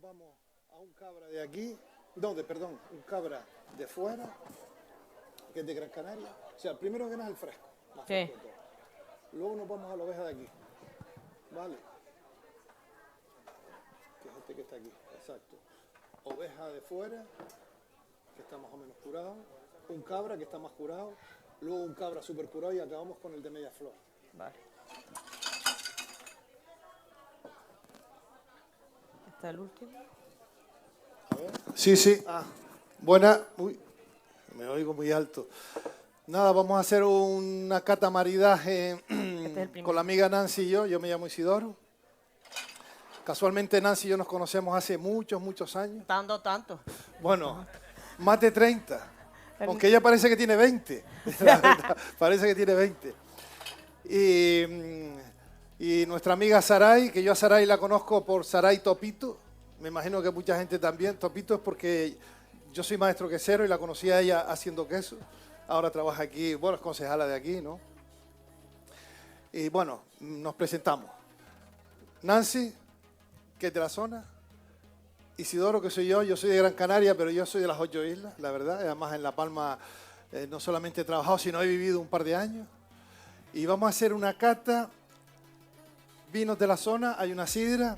vamos a un cabra de aquí, perdón, un cabra de fuera, que es de Gran Canaria. O sea, el primero que nada es el fresco, más fresco de todo. Luego nos vamos a la oveja de aquí, ¿vale? Que es este que está aquí, exacto. Oveja de fuera, que está más o menos curado. Un cabra que está más curado. Luego un cabra súper curado y acabamos con el de media flor. Vale. ¿Está el último? A ver. Sí, sí. Buena. Uy, me oigo muy alto. Nada, vamos a hacer una cata maridaje con la amiga Nancy y yo. Yo me llamo Isidoro. Casualmente Nancy y yo nos conocemos hace muchos años. Tanto. Bueno, más de 30. Aunque ella parece que tiene 20. La verdad, parece que tiene 20. Y nuestra amiga Saray, que yo a Saray la conozco por Saray Topito. Me imagino que mucha gente también. Topito es porque yo soy maestro quesero y la conocí a ella haciendo queso. Ahora trabaja aquí, bueno, es concejala de aquí, ¿no? Y bueno, nos presentamos. Nancy, que es de la zona. Isidoro, que soy yo soy de Gran Canaria, pero yo soy de las 8 islas, la verdad. Además, en La Palma no solamente he trabajado, sino he vivido un par de años. Y vamos a hacer una cata, vinos de la zona, hay una sidra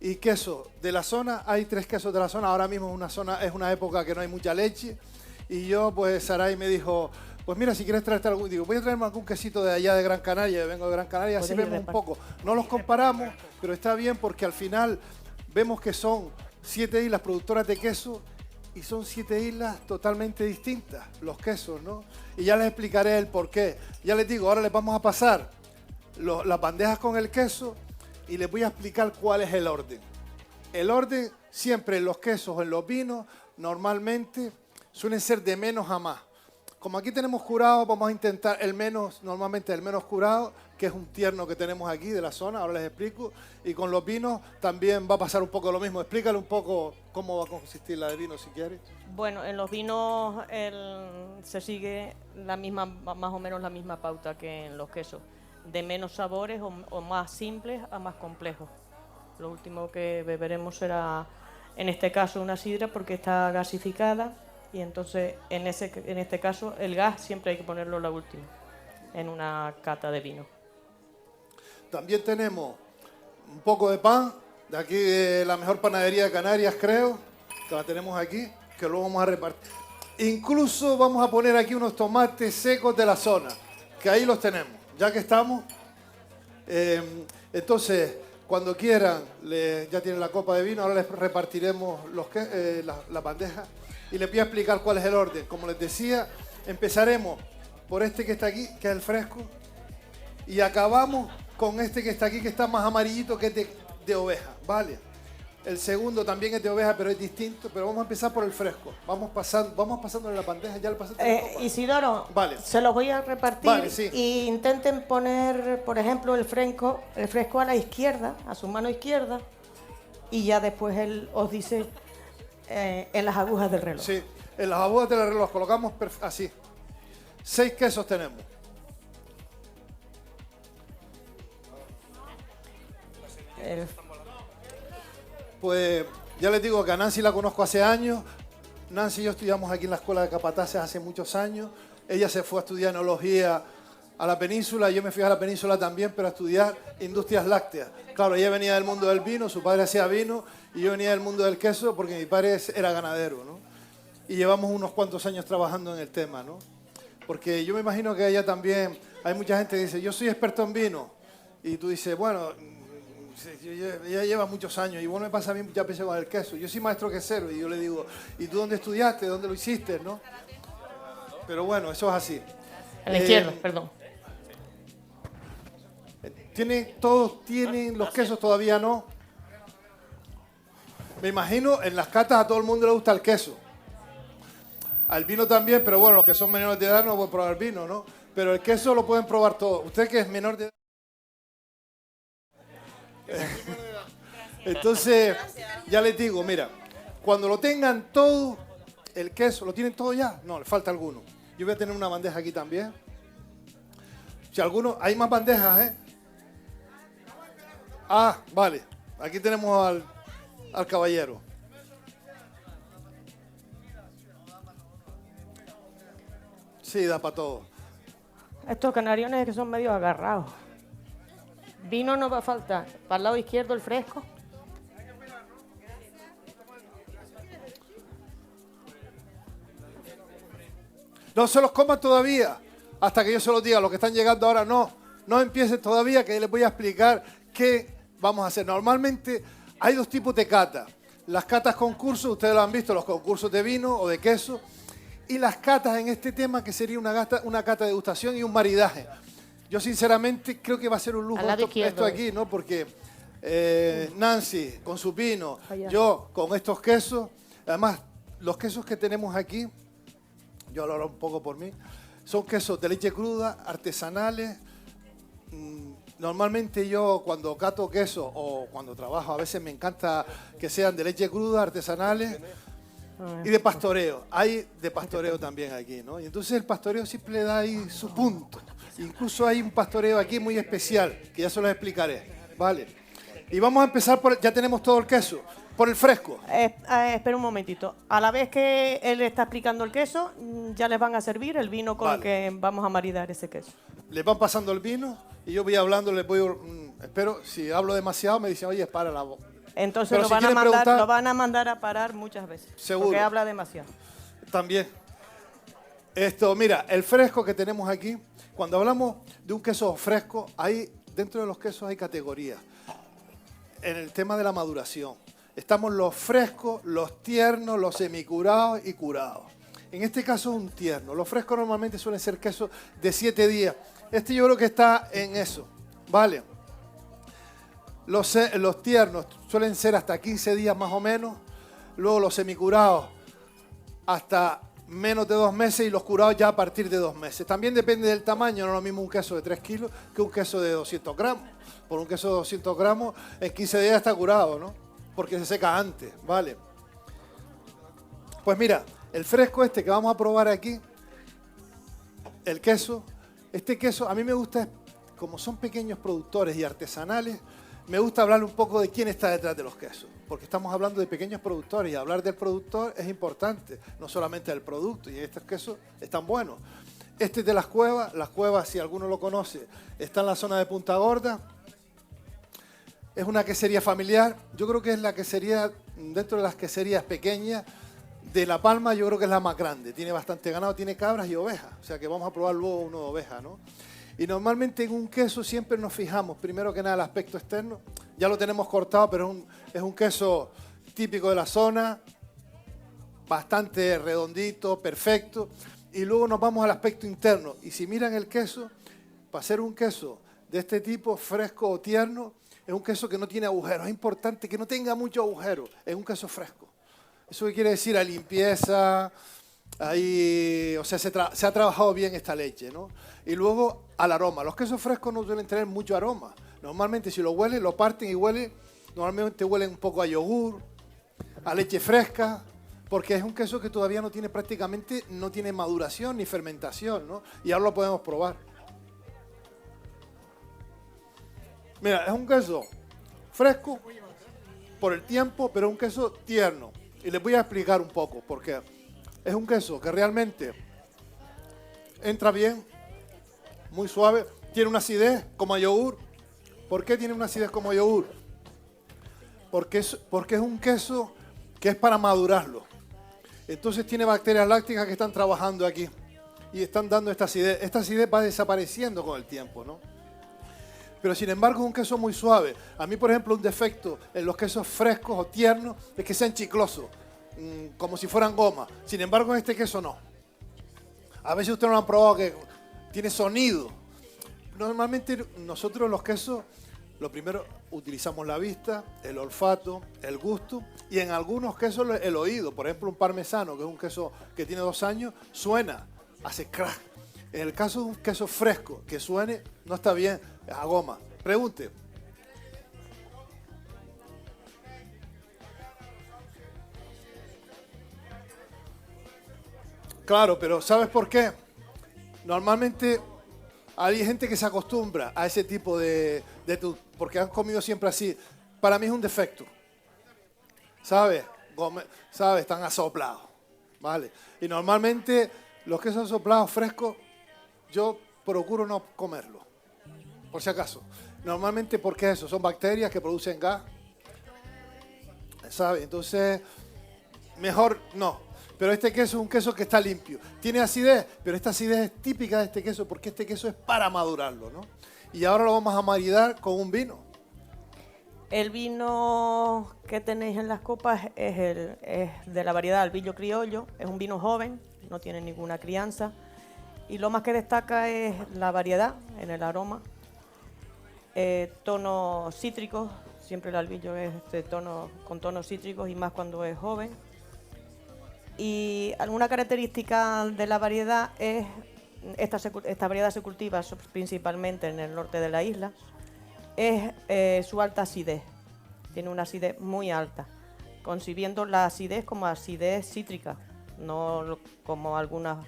y queso de la zona. Hay 3 quesos de la zona. Ahora mismo es una época que no hay mucha leche. Y yo, pues, Saray me dijo, pues mira, si quieres traerte algún, digo, voy a traerme algún quesito de allá de Gran Canaria, yo vengo de Gran Canaria, así vemos un poco. No los comparamos, pero está bien porque al final vemos que son 7 islas productoras de queso y son 7 islas totalmente distintas, los quesos, ¿no? Y ya les explicaré el por qué. Ya les digo, ahora les vamos a pasar las bandejas con el queso y les voy a explicar cuál es el orden. El orden, siempre en los quesos o en los vinos, normalmente suelen ser de menos a más. Como aquí tenemos curado, vamos a intentar normalmente el menos curado, que es un tierno que tenemos aquí de la zona, ahora les explico. Y con los vinos también va a pasar un poco lo mismo. Explícale un poco cómo va a consistir la de vino, si quieres. Bueno, en los vinos se sigue más o menos la misma pauta que en los quesos. De menos sabores o más simples a más complejos. Lo último que beberemos será, en este caso, una sidra porque está gasificada. Y entonces, en este caso, el gas siempre hay que ponerlo la última, en una cata de vino. También tenemos un poco de pan, de aquí de la mejor panadería de Canarias, creo, que la tenemos aquí, que luego vamos a repartir. Incluso vamos a poner aquí unos tomates secos de la zona, que ahí los tenemos, ya que estamos. Entonces, cuando quieran, ya tienen la copa de vino, ahora les repartiremos la bandeja. Y les voy a explicar cuál es el orden. Como les decía, empezaremos por este que está aquí, que es el fresco. Y acabamos con este que está aquí, que está más amarillito, que es de oveja, ¿vale? El segundo también es de oveja, pero es distinto. Pero vamos a empezar por el fresco. Vamos pasando en la bandeja, ya le pasaste la copa. Isidoro, vale. Se los voy a repartir, vale, sí. Y intenten poner, por ejemplo, el fresco a la izquierda, a su mano izquierda, y ya después él os dice... en las agujas del reloj. Sí, en las agujas del reloj los colocamos así. 6 quesos tenemos. Pues ya les digo que a Nancy la conozco hace años. Nancy y yo estudiamos aquí en la Escuela de Capataces hace muchos años. Ella se fue a estudiar enología a la península, yo me fui a la península también, pero a estudiar industrias lácteas. Claro, ella venía del mundo del vino, su padre hacía vino, y yo venía del mundo del queso porque mi padre era ganadero, ¿no? Y llevamos unos cuantos años trabajando en el tema, ¿no? Porque yo me imagino que ella también, hay mucha gente que dice, yo soy experto en vino, y tú dices, bueno, ella lleva muchos años, y bueno, me pasa a mí muchas veces con el queso. Yo soy maestro quesero, y yo le digo, ¿y tú dónde estudiaste? ¿Dónde lo hiciste? ¿No? Pero bueno, eso es así. A la izquierda, perdón. Todos tienen los quesos, todavía no. Me imagino, en las catas a todo el mundo le gusta el queso. Al vino también, pero bueno, los que son menores de edad no pueden probar vino, ¿no? Pero el queso lo pueden probar todos. Usted que es menor de edad. Entonces, ya les digo, mira, cuando lo tengan todo, el queso, ¿lo tienen todo ya? No, le falta alguno. Yo voy a tener una bandeja aquí también. Si alguno, hay más bandejas, ¿eh? Ah, vale. Aquí tenemos al caballero. Sí, da para todo. Estos canariones que son medio agarrados. Vino no va a faltar. Para el lado izquierdo el fresco. No se los coman todavía, hasta que yo se los diga. Los que están llegando ahora, no empiecen todavía, que les voy a explicar qué vamos a hacer. Normalmente hay dos tipos de cata. Las catas concursos, ustedes lo han visto, los concursos de vino o de queso. Y las catas en este tema, que sería una cata de degustación y un maridaje. Yo sinceramente creo que va a ser un lujo esto aquí, ¿no? Porque Nancy con su vino, yo con estos quesos, además los quesos que tenemos aquí, yo hablo un poco por mí, son quesos de leche cruda, artesanales. Normalmente yo cuando cato queso o cuando trabajo, a veces me encanta que sean de leche cruda, artesanales y de pastoreo. Hay de pastoreo también aquí, ¿no? Y entonces el pastoreo siempre le da ahí su punto. Incluso hay un pastoreo aquí muy especial, que ya se los explicaré, ¿vale? Y vamos a empezar ya tenemos todo el queso, por el fresco. Espera un momentito. A la vez que él está explicando el queso, ya les van a servir el vino con el que vamos a maridar ese queso. Les van pasando el vino y yo voy hablando, espero, si hablo demasiado me dicen, oye, para la boca. Entonces lo van a mandar a parar muchas veces. Seguro. Porque habla demasiado. También. Mira, el fresco que tenemos aquí, cuando hablamos de un queso fresco, dentro de los quesos hay categorías. En el tema de la maduración, estamos los frescos, los tiernos, los semicurados y curados. En este caso es un tierno. Los frescos normalmente suelen ser quesos de 7 días. Este yo creo que está en eso, ¿vale? Los tiernos suelen ser hasta 15 días más o menos. Luego los semicurados hasta menos de 2 meses y los curados ya a partir de 2 meses. También depende del tamaño, no es lo mismo un queso de 3 kilos que un queso de 200 gramos. Por un queso de 200 gramos en 15 días está curado, ¿no? Porque se seca antes, ¿vale? Pues mira, el fresco este que vamos a probar aquí, el queso, este queso a mí me gusta, como son pequeños productores y artesanales, me gusta hablar un poco de quién está detrás de los quesos, porque estamos hablando de pequeños productores y hablar del productor es importante, no solamente del producto, y estos quesos están buenos. Este es de Las Cuevas, si alguno lo conoce, está en la zona de Punta Gorda. Es una quesería familiar, yo creo que es la quesería, dentro de las queserías pequeñas de La Palma, yo creo que es la más grande. Tiene bastante ganado, tiene cabras y ovejas, o sea que vamos a probar luego uno de oveja, ¿no? Y normalmente en un queso siempre nos fijamos, primero que nada, el aspecto externo. Ya lo tenemos cortado, pero es un queso típico de la zona, bastante redondito, perfecto. Y luego nos vamos al aspecto interno. Y si miran el queso, para ser un queso de este tipo, fresco o tierno, es un queso que no tiene agujeros. Es importante que no tenga muchos agujeros. Es un queso fresco. ¿Eso qué quiere decir? A limpieza, ahí, o sea, se ha trabajado bien esta leche, ¿no? Y luego al aroma. Los quesos frescos no suelen tener mucho aroma. Normalmente si lo huelen, lo parten y normalmente huelen un poco a yogur, a leche fresca, porque es un queso que todavía no tiene no tiene maduración ni fermentación, ¿no? Y ahora lo podemos probar. Mira, es un queso fresco por el tiempo, pero es un queso tierno. Y les voy a explicar un poco, porque es un queso que realmente entra bien, muy suave, tiene una acidez como a yogur. ¿Por qué tiene una acidez como a yogur? Porque es un queso que es para madurarlo. Entonces tiene bacterias lácticas que están trabajando aquí y están dando esta acidez. Esta acidez va desapareciendo con el tiempo, ¿no? Pero sin embargo es un queso muy suave. A mí, por ejemplo, un defecto en los quesos frescos o tiernos es que sean chiclosos, como si fueran goma. Sin embargo, en este queso no. A veces ustedes no lo han probado, que tiene sonido. Normalmente nosotros los quesos, lo primero, utilizamos la vista, el olfato, el gusto y en algunos quesos el oído. Por ejemplo, un parmesano, que es un queso que tiene 2 años, suena, hace crack. En el caso de un queso fresco que suene, no está bien, es a goma. Pregunte. Claro, pero ¿sabes por qué? Normalmente hay gente que se acostumbra a ese tipo porque han comido siempre así. Para mí es un defecto. ¿Sabes? ¿Sabes? Están asoplados, ¿vale? Y normalmente los quesos soplados frescos, yo procuro no comerlos, por si acaso. Normalmente, ¿por qué eso? Son bacterias que producen gas, ¿sabes? Entonces, mejor no. Pero este queso es un queso que está limpio. Tiene acidez, pero esta acidez es típica de este queso porque este queso es para madurarlo, ¿no? Y ahora lo vamos a maridar con un vino. El vino que tenéis en las copas es de la variedad Albillo Criollo. Es un vino joven, no tiene ninguna crianza. Y lo más que destaca es la variedad en el aroma. Tonos cítricos, siempre el albillo es con tonos cítricos y más cuando es joven. Y alguna característica de la variedad es, esta variedad se cultiva principalmente en el norte de la isla, es su alta acidez. Tiene una acidez muy alta, concibiendo la acidez como acidez cítrica, no como algunos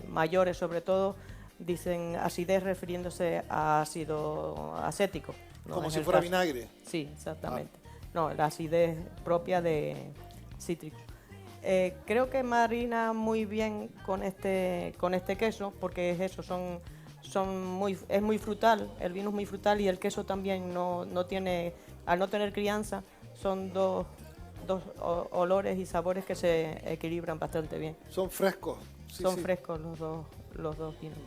mayores sobre todo dicen acidez refiriéndose a ácido acético. ¿No? Como si fuera caso. vinagre. Sí, exactamente. No, la acidez propia de cítrico. Creo que marina muy bien con este queso, porque es eso, es muy frutal, el vino es muy frutal y el queso también no tiene, al no tener crianza, son dos olores y sabores que se equilibran bastante bien. Son frescos. Sí, son sí. frescos los dos vinos.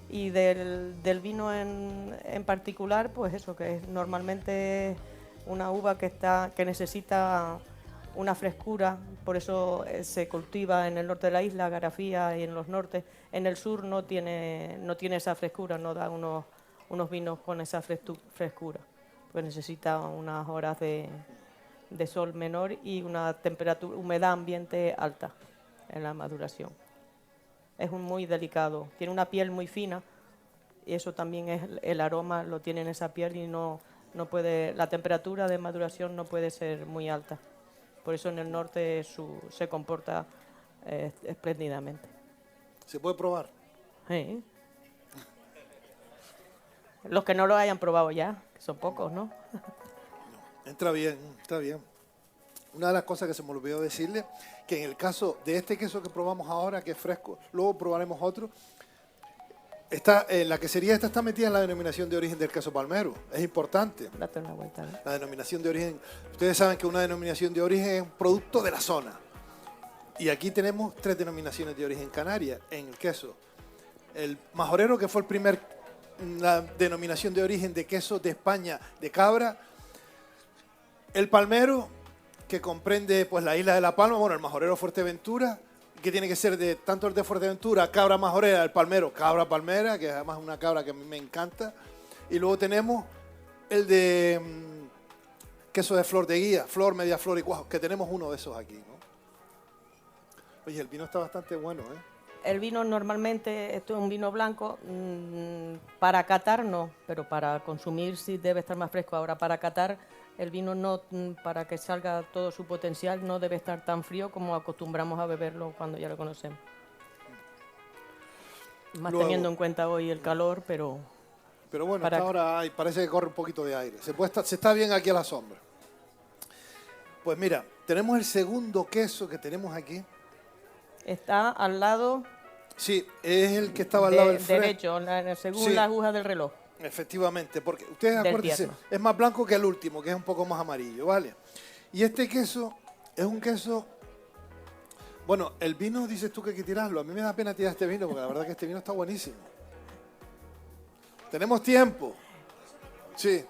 Y del vino en particular, pues eso, que es normalmente una uva que necesita una frescura, por eso se cultiva en el norte de la isla, Garafía y en los nortes. En el sur no tiene esa frescura, no da unos vinos con esa frescura, pues necesita unas horas de sol menor y una temperatura, humedad ambiente alta en la maduración. Es muy delicado, tiene una piel muy fina y eso también es el aroma, lo tiene en esa piel y no puede, la temperatura de maduración no puede ser muy alta. Por eso en el norte se comporta espléndidamente. ¿Se puede probar? Sí. Los que no lo hayan probado ya, que son pocos, ¿no? Entra bien, está bien. Una de las cosas que se me olvidó decirle, que en el caso de este queso que probamos ahora, que es fresco, luego probaremos otro, la quesería esta está metida en la denominación de origen del queso palmero. Es importante. Date una vuelta, ¿no? La denominación de origen. Ustedes saben que una denominación de origen es un producto de la zona. Y aquí tenemos 3 denominaciones de origen canaria en el queso. El majorero, que fue la denominación de origen de queso de España de cabra. El palmero, que comprende pues la isla de La Palma, bueno, el majorero Fuerteventura, que tiene que ser de tanto el de Fuerteventura, cabra majorera, el palmero, cabra palmera, que además es una cabra que a mí me encanta. Y luego tenemos el de queso de flor de guía, flor, media flor y cuajo, que tenemos uno de esos aquí, ¿no? Oye, el vino está bastante bueno, ¿eh? El vino normalmente, esto es un vino blanco, para catar no, pero para consumir sí debe estar más fresco. Ahora, para catar, el vino no, para que salga todo su potencial, no debe estar tan frío como acostumbramos a beberlo cuando ya lo conocemos. Más Luego, teniendo en cuenta hoy el calor, pero... Pero bueno, hasta ahora parece que corre un poquito de aire. Se está bien aquí a la sombra. Pues mira, tenemos el segundo queso que tenemos aquí. Está al lado... Sí, es el que estaba al lado del fresco. Derecho, según la aguja del reloj. Efectivamente, porque ustedes acuérdense, es más blanco que el último, que es un poco más amarillo, ¿vale? Y este queso es un queso... Bueno, el vino dices tú que hay que tirarlo. A mí me da pena tirar este vino, porque la verdad que este vino está buenísimo. ¿Tenemos tiempo? Sí,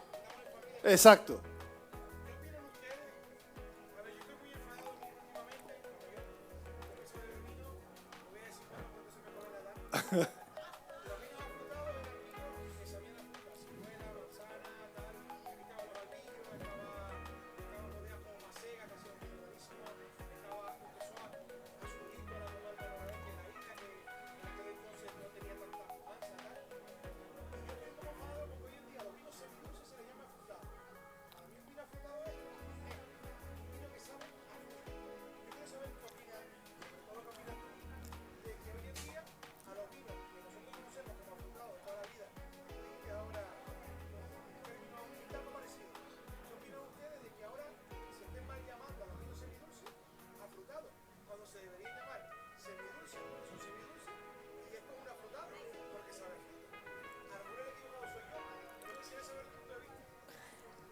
exacto.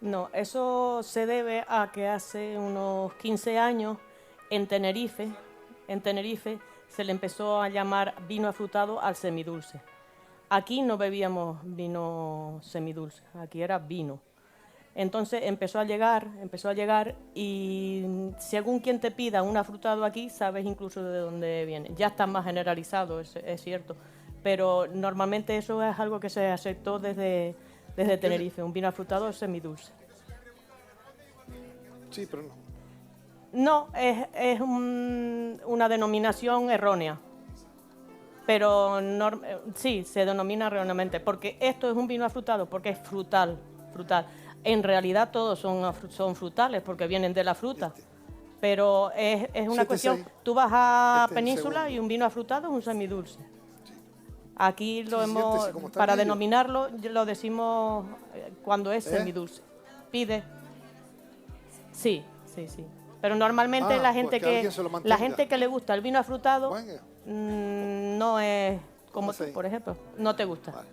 No, eso se debe a que hace unos 15 años en Tenerife, se le empezó a llamar vino afrutado al semidulce. Aquí no bebíamos vino semidulce, aquí era vino. Entonces empezó a llegar y según quien te pida un afrutado aquí, sabes incluso de dónde viene. Ya está más generalizado, es cierto, pero normalmente eso es algo que se aceptó desde Tenerife, un vino afrutado semidulce. Sí, pero no. No, es una denominación errónea, pero sí, se denomina erróneamente, porque esto es un vino afrutado, porque es frutal. En realidad todos son frutales, porque vienen de la fruta, pero es una cuestión, tú vas a Península y un vino afrutado es un semidulce. Aquí lo hemos, para denominarlo, lo decimos cuando es semidulce. Pide. Sí. Pero normalmente la gente que le gusta el vino afrutado no es como tú, por ejemplo. No te gusta. Vale.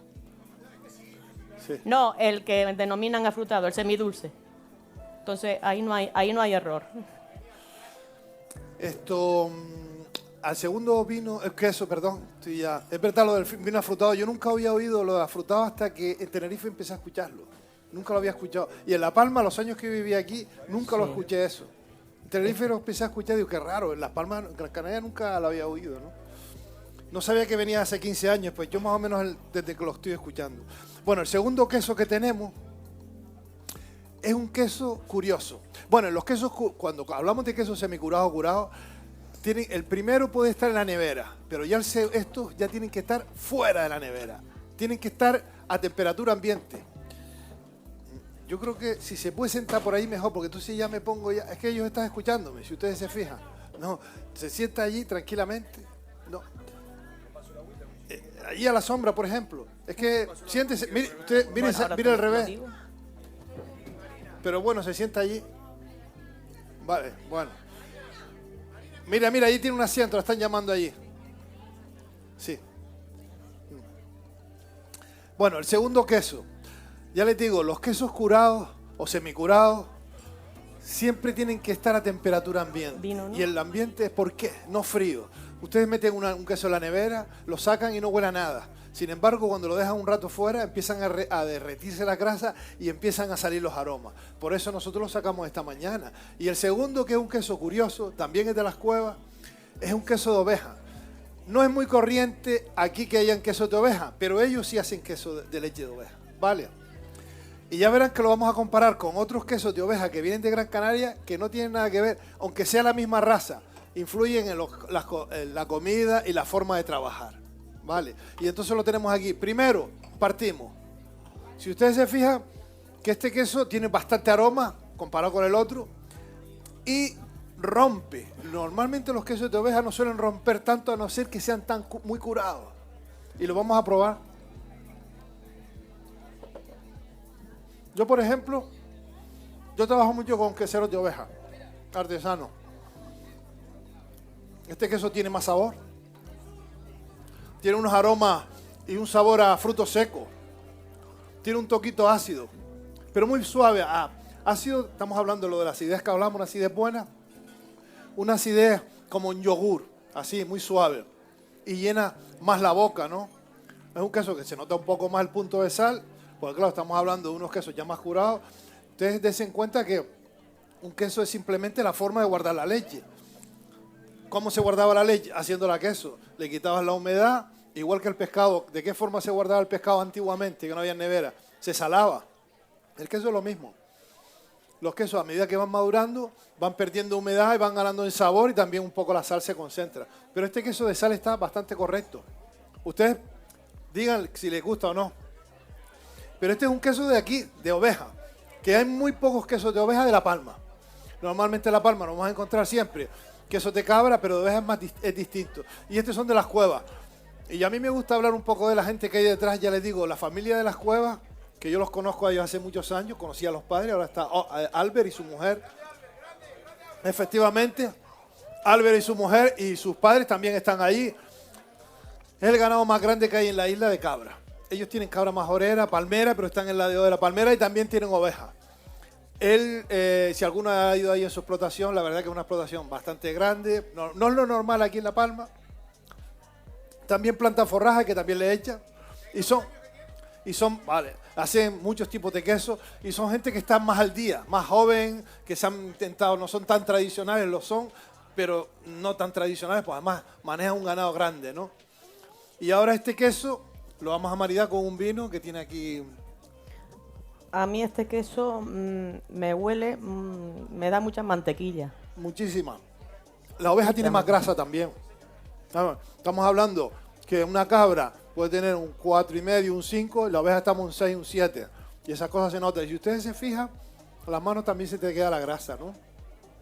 Sí. No, el que denominan afrutado, el semidulce. Entonces ahí no hay error. Al segundo vino, queso, perdón, es verdad lo del vino afrutado. Yo nunca había oído lo de afrutado hasta que en Tenerife empecé a escucharlo. Nunca lo había escuchado. Y en La Palma, los años que viví aquí, nunca lo escuché eso. En Tenerife lo empecé a escuchar y digo, qué raro. En Las Palmas, en Gran Canaria nunca lo había oído, ¿no? No sabía que venía hace 15 años, pues yo más o menos desde que lo estoy escuchando. Bueno, el segundo queso que tenemos es un queso curioso. Bueno, los quesos, cuando hablamos de queso semicurado o curado, el primero puede estar en la nevera, pero ya estos ya tienen que estar fuera de la nevera. Tienen que estar a temperatura ambiente. Yo creo que si se puede sentar por ahí mejor, porque entonces ya me pongo ya... Es que ellos están escuchándome, si ustedes se fijan. No, se sienta allí tranquilamente. No. Allí a la sombra, por ejemplo. Es que siéntese, mire al revés. Pero bueno, se sienta allí. Vale, bueno. Mira, ahí tiene un asiento, la están llamando allí. Sí. Bueno, el segundo queso. Ya les digo, los quesos curados o semicurados siempre tienen que estar a temperatura ambiente. Vino, ¿no? Y el ambiente, ¿por qué? No frío. Ustedes meten un queso en la nevera, lo sacan y no huele a nada. Sin embargo, cuando lo dejan un rato fuera, empiezan a derretirse la grasa y empiezan a salir los aromas. Por eso nosotros lo sacamos esta mañana. Y el segundo, que es un queso curioso, también es de las cuevas, es un queso de oveja. No es muy corriente aquí que hayan queso de oveja, pero ellos sí hacen queso de leche de oveja, ¿vale? Y ya verán que lo vamos a comparar con otros quesos de oveja que vienen de Gran Canaria, que no tienen nada que ver, aunque sea la misma raza, influyen en la comida y la forma de trabajar, ¿vale? Y entonces lo tenemos aquí. Primero, partimos. Si ustedes se fijan que este queso tiene bastante aroma comparado con el otro y rompe. Normalmente los quesos de oveja no suelen romper tanto a no ser que sean muy curados. Y lo vamos a probar. Yo, por ejemplo, yo trabajo mucho con queseros de oveja, artesanos. Este queso tiene más sabor. Tiene unos aromas y un sabor a frutos secos. Tiene un toquito ácido, pero muy suave. Ácido, estamos hablando de lo de la acidez que hablamos, una acidez buena. Una acidez como un yogur, así, muy suave. Y llena más la boca, ¿no? Es un queso que se nota un poco más el punto de sal. Porque claro, estamos hablando de unos quesos ya más curados. Ustedes dense en cuenta que un queso es simplemente la forma de guardar la leche. ¿Cómo se guardaba la leche? Haciéndola queso. Le quitabas la humedad, igual que el pescado. ¿De qué forma se guardaba el pescado antiguamente, que no había nevera? Se salaba. El queso es lo mismo. Los quesos, a medida que van madurando, van perdiendo humedad y van ganando en sabor y también un poco la sal se concentra. Pero este queso de sal está bastante correcto. Ustedes digan si les gusta o no. Pero este es un queso de aquí, de oveja, que hay muy pocos quesos de oveja de La Palma. Normalmente en La Palma lo vamos a encontrar siempre quesos de cabra, pero de oveja es distinto. Y estos son de las cuevas. Y a mí me gusta hablar un poco de la gente que hay detrás, ya les digo, la familia de las cuevas, que yo los conozco a ellos hace muchos años, conocí a los padres, ahora está Albert y su mujer. Efectivamente, Albert y su mujer y sus padres también están ahí. Es el ganado más grande que hay en la isla de cabra. Ellos tienen cabra majorera, palmera, pero están en la de la palmera y también tienen ovejas. Él, si alguno ha ido ahí en su explotación, la verdad que es una explotación bastante grande. No, no es lo normal aquí en La Palma. También planta forraje, que también le echa. Vale, hacen muchos tipos de queso y son gente que está más al día, más joven, que se han intentado, no son tan tradicionales, lo son, pero no tan tradicionales, pues además manejan un ganado grande, ¿no? Y ahora este queso lo vamos a maridar con un vino que tiene aquí. A mí este queso me huele, me da mucha mantequilla. Muchísima. La oveja tiene más grasa también. Estamos hablando que una cabra puede tener un 4,5, un 5, y la oveja estamos un 6, un 7. Y esas cosas se notan. Y si ustedes se fijan, a las manos también se te queda la grasa, ¿no?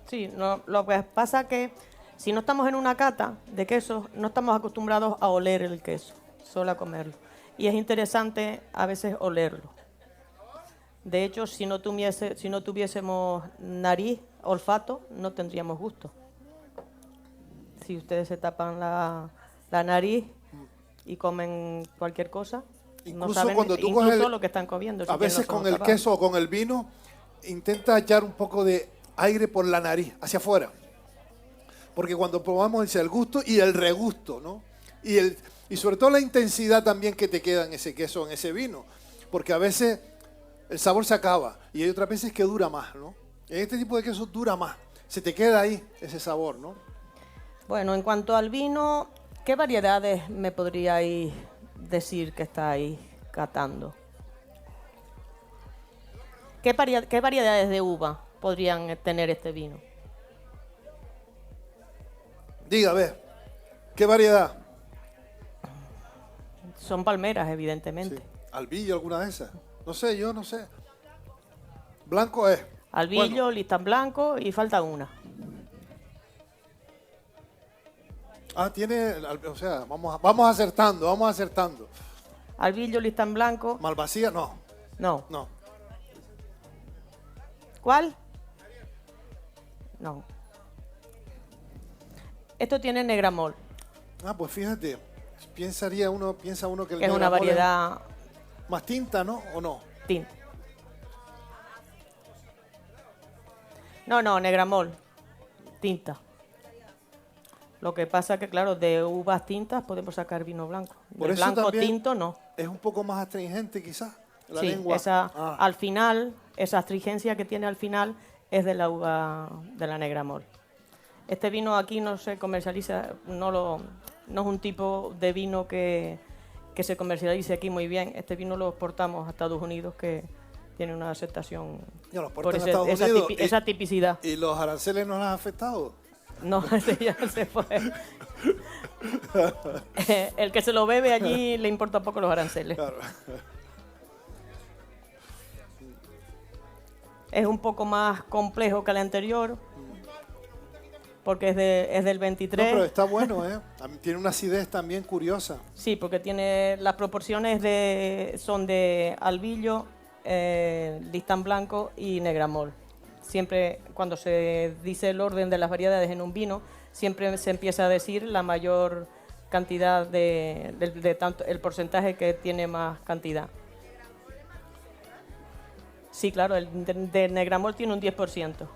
Sí, no, lo que pasa es que si no estamos en una cata de quesos, no estamos acostumbrados a oler el queso, solo a comerlo. Y es interesante a veces olerlo. De hecho, si no tuviésemos nariz, olfato, no tendríamos gusto. Si ustedes se tapan la nariz y comen cualquier cosa, Incluso no saben cuando tú incluso coges lo que están comiendo. A veces con el queso o con el vino, intenta echar un poco de aire por la nariz, hacia afuera. Porque cuando probamos el gusto y el regusto, ¿no? Y sobre todo la intensidad también que te queda en ese queso, en ese vino. Porque a veces el sabor se acaba y hay otras veces que dura más, ¿no? En este tipo de queso dura más. Se te queda ahí ese sabor, ¿no? Bueno, en cuanto al vino, ¿qué variedades me podríais decir que estáis catando? ¿Qué variedades de uva podrían tener este vino? Diga, a ver, ¿qué variedad? Son palmeras, evidentemente. Sí. ¿Albillo, alguna de esas? No sé, yo no sé. Blanco es. Albillo, listán blanco y falta una. Tiene, o sea, vamos acertando. Albillo, listán blanco. Malvasía, no. No. ¿Cuál? No. Esto tiene negramol. Pues fíjate, piensa uno que el que es una negramol variedad es más tinta, ¿no? ¿O no? tinta. No, negramol. Tinta. Lo que pasa que, claro, de uvas tintas podemos sacar vino blanco. Por De eso blanco también tinto no. Es un poco más astringente quizás, la Sí, lengua. al final, esa astringencia que tiene al final es de la uva de la negramol. Este vino aquí no se comercializa, no es un tipo de vino que se comercialice aquí muy bien. Este vino lo exportamos a Estados Unidos, que tiene una aceptación por esa tipicidad. ¿Y los aranceles no les han afectado? No, ese ya se fue. El que se lo bebe allí le importa poco los aranceles. Claro. Es un poco más complejo que el anterior, porque es del 23. No, pero está bueno, ¿eh? Tiene una acidez también curiosa. Sí, porque tiene las proporciones son de albillo, listán blanco y negramol. Siempre cuando se dice el orden de las variedades en un vino, siempre se empieza a decir la mayor cantidad de tanto, el porcentaje que tiene más cantidad. Sí, claro, el de negramol tiene un 10%.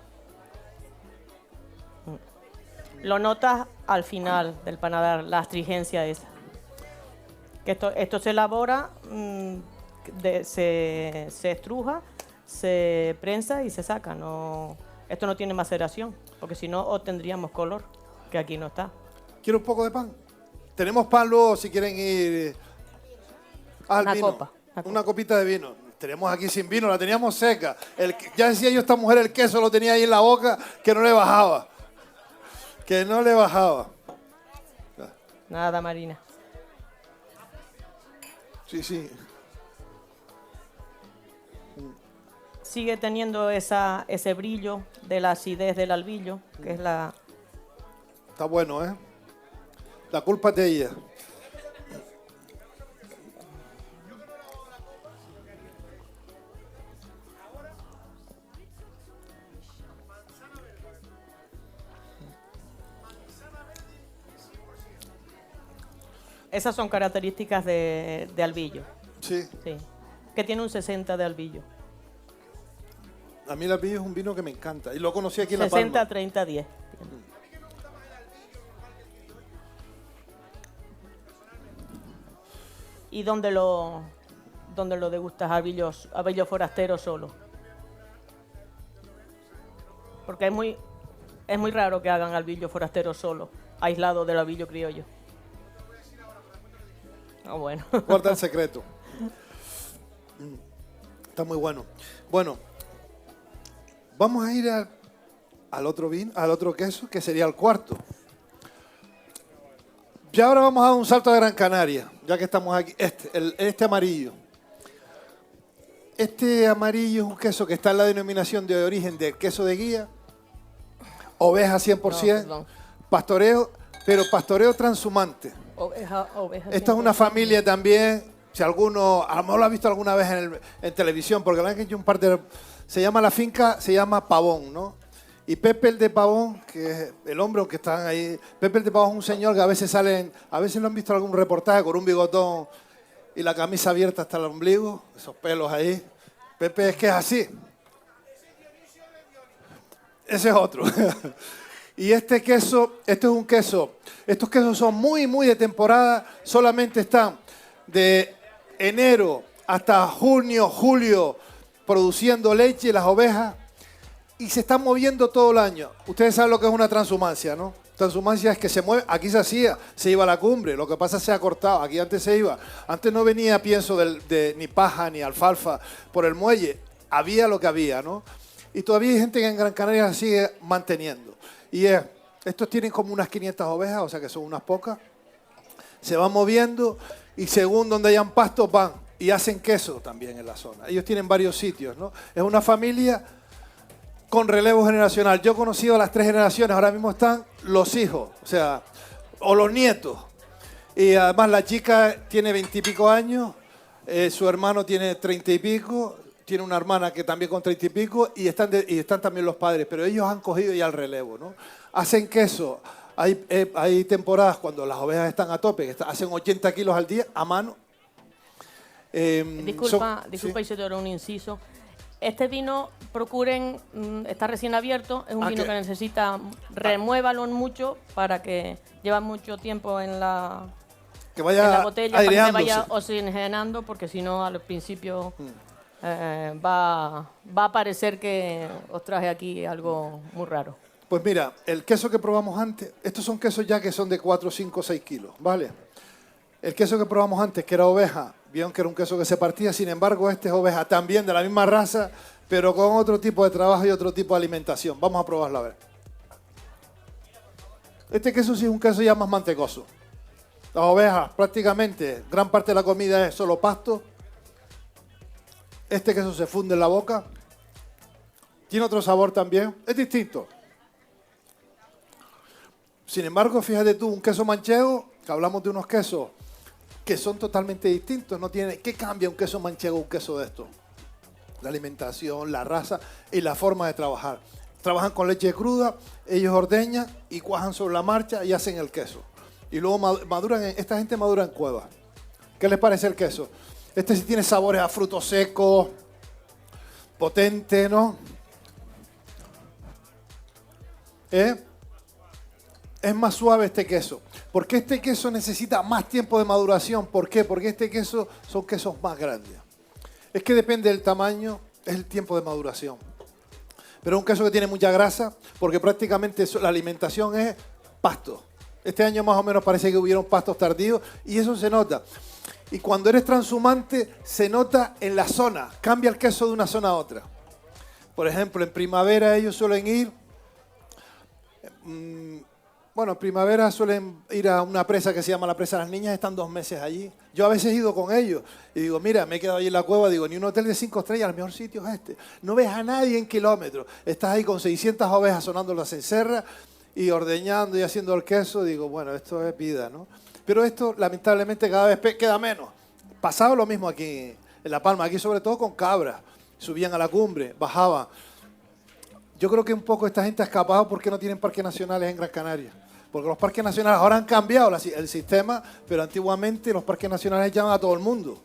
Lo notas al final del paladar, la astringencia esa. Que esto se elabora, se estruja, se prensa y se saca. Esto no tiene maceración, porque si no obtendríamos color, que aquí no está. ¿Quiere un poco de pan? Tenemos pan luego si quieren ir al vino. Una copita de vino. Tenemos aquí sin vino, la teníamos seca. Ya decía yo, esta mujer el queso lo tenía ahí en la boca, que no le bajaba. Que no le bajaba. Nada, Marina. Sí. Sigue teniendo ese brillo de la acidez del albillo, que es la... Está bueno, ¿eh? La culpa es de ella. Esas son características de albillo. Sí. Que tiene un 60 de albillo. A mí el Albillo es un vino que me encanta. Y lo conocí aquí en La Palma. 60-30-10. ¿Y dónde lo degustas? Albillo forastero solo. Porque es muy raro que hagan albillo forastero solo, aislado del albillo criollo. Ah, bueno. Guarda el secreto. Está muy bueno. Bueno, vamos a ir al otro vino, al otro queso, que sería el cuarto. Ya ahora vamos a dar un salto a Gran Canaria, ya que estamos aquí. Este amarillo. Este amarillo es un queso que está en la denominación de origen del queso de guía. Oveja 100%, No, pastoreo, pero pastoreo transhumante. Oveja. Esta es una familia también, si alguno, a lo mejor lo ha visto alguna vez en televisión, porque la han hecho un par de... Se llama la finca, se llama Pavón, ¿no? Y Pepe el de Pavón, que es el hombre que están ahí, Pepe el de Pavón es un señor que a veces lo han visto en algún reportaje con un bigotón y la camisa abierta hasta el ombligo, esos pelos ahí. Pepe es que es así. Ese es otro. Y este queso, este es un queso. Estos quesos son muy, muy de temporada. Solamente están de enero hasta junio, julio, produciendo leche las ovejas. Y se están moviendo todo el año. Ustedes saben lo que es una transhumancia, ¿no? Transhumancia es que se mueve. Aquí se hacía, se iba a la cumbre. Lo que pasa es que se ha cortado. Aquí antes se iba. Antes no venía pienso de ni paja ni alfalfa por el muelle. Había lo que había, ¿no? Y todavía hay gente que en Gran Canaria sigue manteniendo. Y estos tienen como unas 500 ovejas, o sea que son unas pocas. Se van moviendo y según donde hayan pastos van y hacen queso también en la zona. Ellos tienen varios sitios, ¿no? Es una familia con relevo generacional. Yo he conocido a las 3 generaciones, ahora mismo están los hijos, o los nietos. Y además la chica tiene 20 y pico años, su hermano tiene 30 y pico, tiene una hermana que también con 30 y pico, y están también los padres, pero ellos han cogido ya el relevo, ¿no? Hacen queso. Hay temporadas cuando las ovejas están a tope, que hacen 80 kilos al día a mano. Disculpa, sí. Isidoro, un inciso. Este vino, procuren, está recién abierto, es un vino que necesita, remuévalo mucho para que lleva mucho tiempo en la botella, para que se vaya oxigenando, porque si no al principio va a parecer que os traje aquí algo muy raro. Pues mira, el queso que probamos antes, estos son quesos ya que son de 4, 5, 6 kilos, ¿vale? El queso que probamos antes, que era oveja, vieron que era un queso que se partía, sin embargo este es oveja también de la misma raza, pero con otro tipo de trabajo y otro tipo de alimentación. Vamos a probarlo a ver. Este queso sí es un queso ya más mantecoso. Las ovejas prácticamente, gran parte de la comida es solo pasto. Este queso se funde en la boca. Tiene otro sabor también, es distinto. Sin embargo, fíjate tú, un queso manchego, que hablamos de unos quesos que son totalmente distintos. ¿Qué cambia un queso manchego a un queso de esto? La alimentación, la raza y la forma de trabajar. Trabajan con leche cruda, ellos ordeñan y cuajan sobre la marcha y hacen el queso. Y luego esta gente madura en cuevas. ¿Qué les parece el queso? Este sí tiene sabores a frutos secos, potente, ¿no? Es más suave este queso. ¿Por qué este queso necesita más tiempo de maduración? ¿Por qué? Porque este queso son quesos más grandes. Es que depende del tamaño, es el tiempo de maduración. Pero es un queso que tiene mucha grasa, porque prácticamente la alimentación es pasto. Este año más o menos parece que hubieron pastos tardíos y eso se nota. Y cuando eres transhumante, se nota en la zona. Cambia el queso de una zona a otra. Por ejemplo, en primavera ellos suelen ir... Bueno, en primavera suelen ir a una presa que se llama la Presa de las Niñas, están 2 meses allí. Yo a veces he ido con ellos y digo, mira, me he quedado allí en la cueva, digo, ni un hotel de 5 estrellas, el mejor sitio es este. No ves a nadie en kilómetros. Estás ahí con 600 ovejas sonando la cencerra y ordeñando y haciendo el queso. Digo, bueno, esto es vida, ¿no? Pero esto, lamentablemente, cada vez queda menos. Pasaba lo mismo aquí en La Palma, aquí sobre todo con cabras. Subían a la cumbre, bajaban. Yo creo que un poco esta gente ha escapado porque no tienen parques nacionales en Gran Canaria. Porque los parques nacionales ahora han cambiado el sistema, pero antiguamente los parques nacionales llaman a todo el mundo.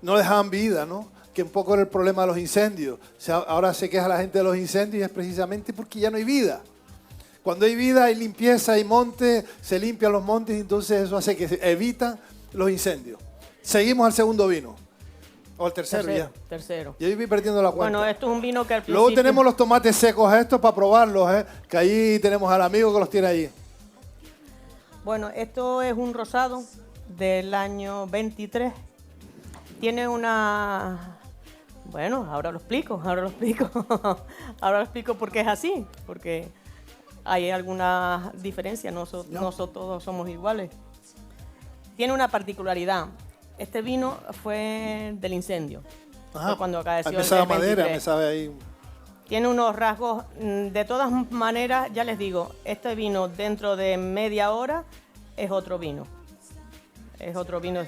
No dejaban vida, ¿no? que un poco era el problema de los incendios. O sea, ahora se queja la gente de los incendios y es precisamente porque ya no hay vida. Cuando hay vida, hay limpieza, hay monte, se limpian los montes y entonces eso hace que se evitan los incendios. Seguimos al segundo vino. O al tercero ya. Tercero. Y ahí voy perdiendo la cuenta. Bueno, esto es un vino que al principio... Luego tenemos los tomates secos estos para probarlos, que ahí tenemos al amigo que los tiene ahí. Bueno, esto es un rosado del año 23. Tiene una... Bueno, ahora lo explico. Ahora lo explico porque es así, porque hay alguna diferencia, no todos somos iguales. Tiene una particularidad. Este vino fue del incendio. Ajá. Fue cuando acaeció Me sabe el madera, 23. me sabe ahí. Tiene unos rasgos, de todas maneras, ya les digo, este vino dentro de media hora es otro vino. Es otro vino.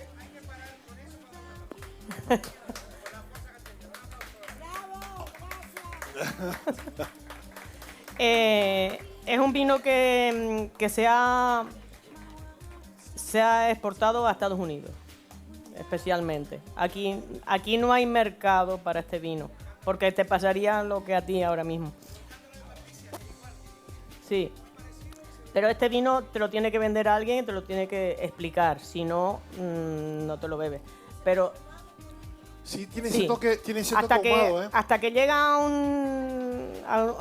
Es un vino que se ha exportado a Estados Unidos, especialmente. Aquí no hay mercado para este vino, porque te pasaría lo que a ti ahora mismo. Sí, pero este vino te lo tiene que vender a alguien y te lo tiene que explicar, si no, no te lo bebes. Pero sí, tiene ese toque, ahumado, hasta que llega a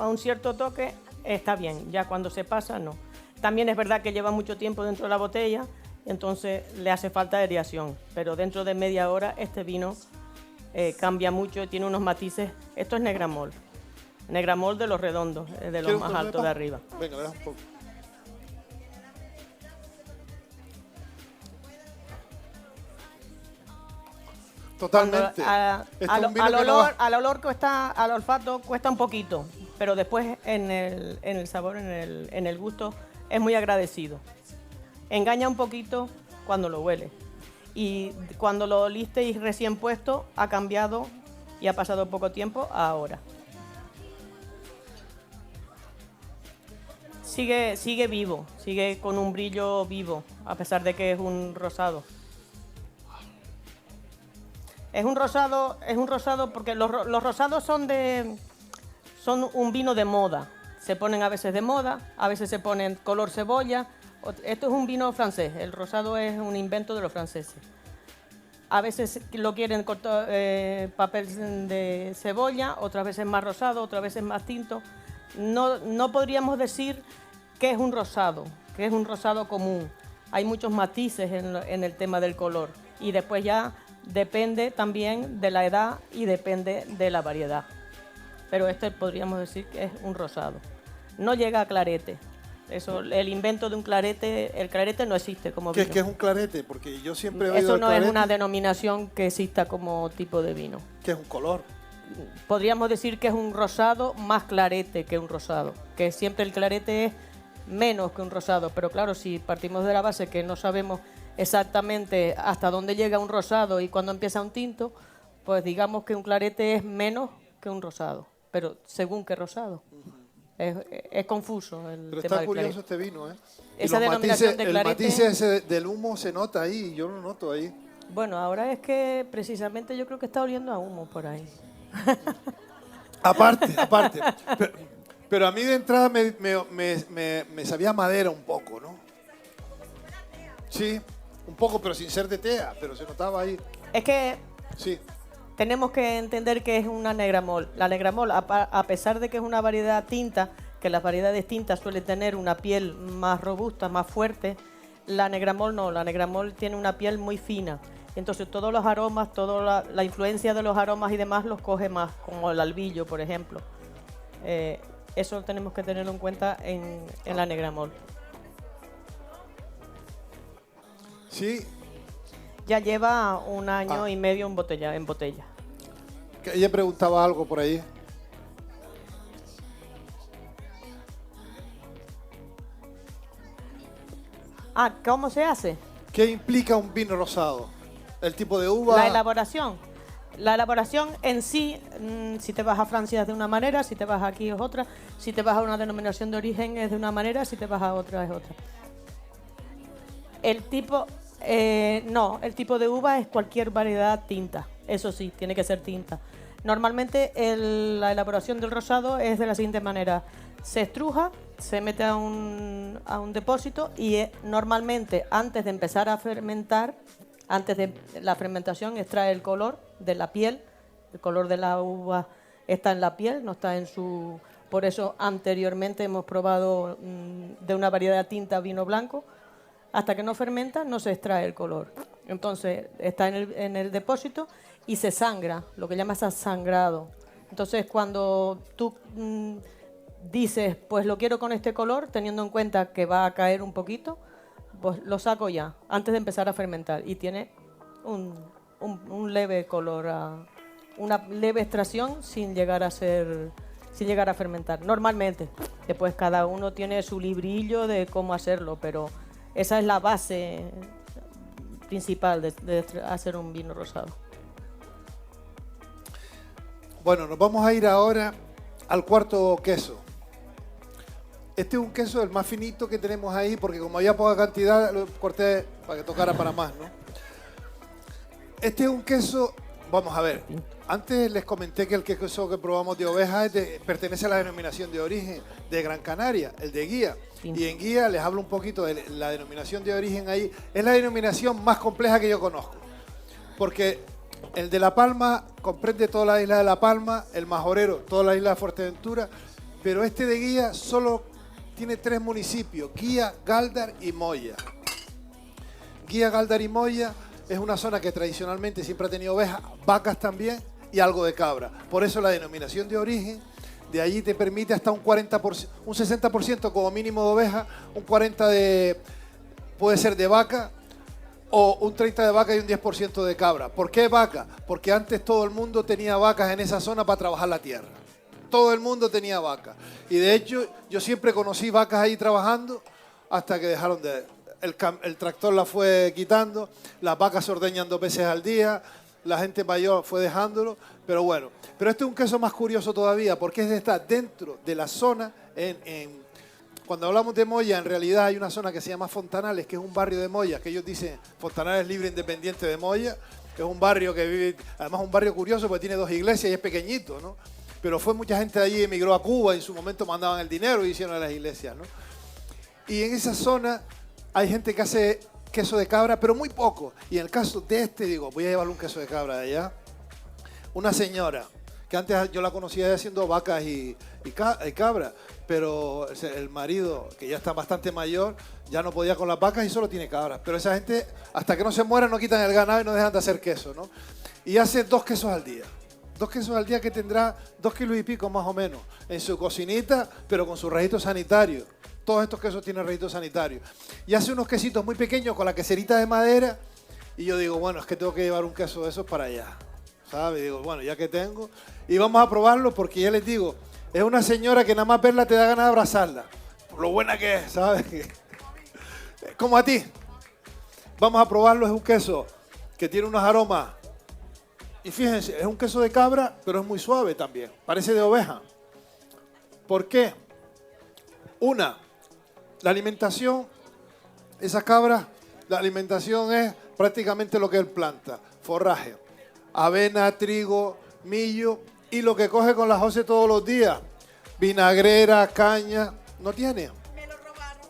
un cierto toque, está bien. Ya cuando se pasa, no. También es verdad que lleva mucho tiempo dentro de la botella, entonces le hace falta aireación. Pero dentro de media hora este vino cambia mucho y tiene unos matices. Esto es Negramol. Negramol de los redondos, de los más altos de arriba. Venga, verás un poco. Totalmente. Al olor cuesta, al olfato cuesta un poquito, pero después en el sabor, en el gusto, es muy agradecido. Engaña un poquito cuando lo huele. Y cuando lo oliste y recién puesto, ha cambiado y ha pasado poco tiempo a ahora. Sigue vivo, sigue con un brillo vivo, a pesar de que es un rosado. Es un rosado porque los rosados son un vino de moda. Se ponen a veces de moda, a veces se ponen color cebolla. Esto es un vino francés, el rosado es un invento de los franceses. A veces lo quieren con papel de cebolla, otras veces más rosado, otras veces más tinto. No podríamos decir que es un rosado común. Hay muchos matices en el tema del color y después ya depende también de la edad y depende de la variedad. Pero este podríamos decir que es un rosado. No llega a clarete. Eso, el invento de un clarete, el clarete no existe como vino. ¿Qué es un clarete? Porque yo siempre he oído eso no clarete. Es una denominación que exista como tipo de vino. ¿Qué es un color? Podríamos decir que es un rosado más clarete que un rosado, que siempre el clarete es menos que un rosado, pero claro, si partimos de la base que no sabemos exactamente hasta dónde llega un rosado y cuándo empieza un tinto, pues digamos que un clarete es menos que un rosado, pero según qué rosado. Es confuso el pero tema está del curioso clarete. este vino, Esa denominación de clarete... El matiz ese del humo se nota ahí, yo lo noto ahí. Bueno, ahora es que precisamente yo creo que está oliendo a humo por ahí. Aparte. Pero a mí de entrada me sabía madera un poco, ¿no? Sí, un poco, pero sin ser de tea, pero se notaba ahí. Es que sí. Tenemos que entender que es una Negramol. La Negramol, a pesar de que es una variedad tinta, que las variedades tintas suelen tener una piel más robusta, más fuerte, la Negramol no. La Negramol tiene una piel muy fina. Entonces todos los aromas, toda la influencia de los aromas y demás los coge más, como el albillo, por ejemplo. Eso tenemos que tenerlo en cuenta en la Negramol. Sí. Ya lleva un año y medio en botella. Que ella preguntaba algo por ahí. ¿Cómo se hace? ¿Qué implica un vino rosado? ¿El tipo de uva? La elaboración. La elaboración en sí, si te vas a Francia es de una manera, si te vas aquí es otra, si te vas a una denominación de origen es de una manera, si te vas a otra es otra. El tipo de uva es cualquier variedad tinta. Eso sí, tiene que ser tinta. Normalmente la elaboración del rosado es de la siguiente manera. Se estruja, se mete a un depósito y normalmente antes de empezar a fermentar, antes de la fermentación, extrae el color de la piel. El color de la uva está en la piel, no está en su... Por eso anteriormente hemos probado de una variedad de tinta vino blanco. Hasta que no fermenta no se extrae el color. Entonces está en el depósito y se sangra, lo que llamas sangrado. Entonces cuando tú dices, pues lo quiero con este color, teniendo en cuenta que va a caer un poquito, pues lo saco ya, antes de empezar a fermentar. Y tiene un leve color, una leve extracción sin llegar a fermentar. Normalmente, después cada uno tiene su librillo de cómo hacerlo, pero esa es la base principal de hacer un vino rosado. Bueno, nos vamos a ir ahora al cuarto queso. Este es un queso el más finito que tenemos ahí, porque como había poca cantidad, lo corté para que tocara para más, ¿no? Este es un queso, vamos a ver, antes les comenté que el queso que probamos de oveja pertenece a la denominación de origen de Gran Canaria, el de Guía. Y en Guía les hablo un poquito de la denominación de origen ahí. Es la denominación más compleja que yo conozco, porque el de La Palma comprende toda la isla de La Palma, el Majorero, toda la isla de Fuerteventura, pero este de Guía solo tiene 3 municipios, Guía, Gáldar y Moya. Guía, Gáldar y Moya es una zona que tradicionalmente siempre ha tenido ovejas, vacas también y algo de cabra. Por eso la denominación de origen de allí te permite hasta un 40%, un 60% como mínimo de oveja, un 40% puede ser de vaca, o un 30% de vaca y un 10% de cabra. ¿Por qué vaca? Porque antes todo el mundo tenía vacas en esa zona para trabajar la tierra. Todo el mundo tenía vacas. Y de hecho, yo siempre conocí vacas ahí trabajando hasta que dejaron de... El tractor la fue quitando, las vacas se ordeñan 2 veces al día, la gente mayor fue dejándolo, pero bueno. Pero este es un queso más curioso todavía, porque está dentro de la zona, cuando hablamos de Moya, en realidad hay una zona que se llama Fontanales, que es un barrio de Moya, que ellos dicen Fontanales Libre Independiente de Moya, que es un barrio que vive, además un barrio curioso porque tiene 2 iglesias y es pequeñito, ¿no? Pero fue mucha gente de allí, emigró a Cuba, y en su momento mandaban el dinero y hicieron las iglesias, ¿no? Y en esa zona hay gente que hace queso de cabra, pero muy poco. Y en el caso de este, digo, voy a llevarle un queso de cabra de allá. Una señora, que antes yo la conocía haciendo vacas y cabra, pero el marido, que ya está bastante mayor, ya no podía con las vacas y solo tiene cabras. Pero esa gente, hasta que no se muera, no quitan el ganado y no dejan de hacer queso, ¿no? Y hace 2 quesos al día. 2 quesos al día que tendrá 2 kilos y pico más o menos en su cocinita, pero con su registro sanitario. Todos estos quesos tienen registro sanitario. Y hace unos quesitos muy pequeños con la queserita de madera. Y yo digo, bueno, es que tengo que llevar un queso de esos para allá. ¿Sabes? Y digo, bueno, ya que tengo. Y vamos a probarlo porque ya les digo, es una señora que nada más verla te da ganas de abrazarla. Por lo buena que es, ¿sabes? Como a ti. Vamos a probarlo, es un queso que tiene unos aromas. Y fíjense, es un queso de cabra, pero es muy suave también. Parece de oveja. ¿Por qué? La alimentación, esa cabra, la alimentación es prácticamente lo que él planta. Forraje, avena, trigo, millo y lo que coge con las hoces todos los días. Vinagrera, caña, ¿no tiene? Me lo robaron.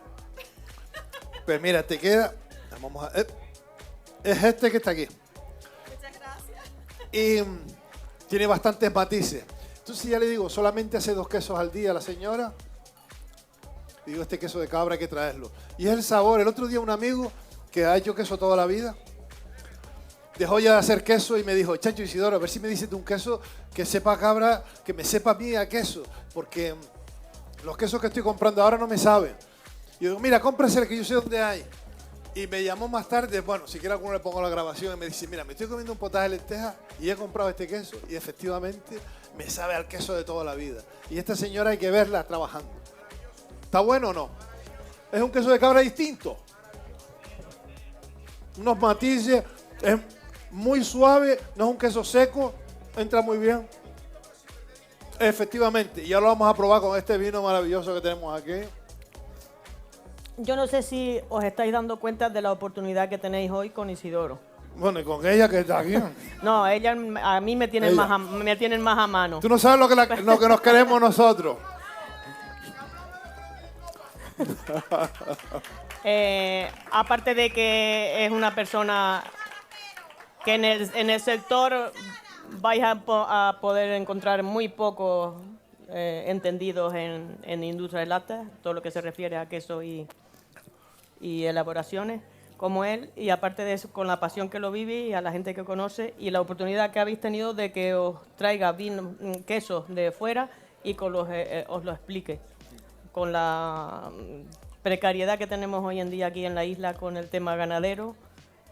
Pues mira, te queda, es este que está aquí. Muchas gracias. Y tiene bastantes matices. Entonces ya le digo, solamente hace 2 quesos al día la señora. Y digo, este queso de cabra hay que traerlo. Y es el sabor. El otro día un amigo que ha hecho queso toda la vida, dejó ya de hacer queso y me dijo, Chacho Isidoro, a ver si me dices de un queso que sepa a cabra, que me sepa a mí a queso. Porque los quesos que estoy comprando ahora no me saben. Y yo digo, mira, cómprase el que yo sé dónde hay. Y me llamó más tarde, bueno, si quiere alguno le pongo la grabación, y me dice, mira, me estoy comiendo un potaje de lentejas y he comprado este queso y efectivamente me sabe al queso de toda la vida. Y esta señora hay que verla trabajando. ¿Está bueno o no? Es un queso de cabra distinto. Unos matices, es muy suave, no es un queso seco, entra muy bien. Efectivamente, y ya lo vamos a probar con este vino maravilloso que tenemos aquí. Yo no sé si os estáis dando cuenta de la oportunidad que tenéis hoy con Isidoro. Bueno, y con ella que está aquí. No, ella, a mí me tienen, Ella. me tienen más a mano. Tú no sabes lo que nos queremos nosotros. Aparte de que es una persona que en el sector vais a poder encontrar muy pocos entendidos en industria de lácteos, todo lo que se refiere a queso y elaboraciones, como él, y aparte de eso, con la pasión que lo vive y a la gente que conoce y la oportunidad que habéis tenido de que os traiga vino, quesos de fuera y que os lo explique. Con la precariedad que tenemos hoy en día aquí en la isla con el tema ganadero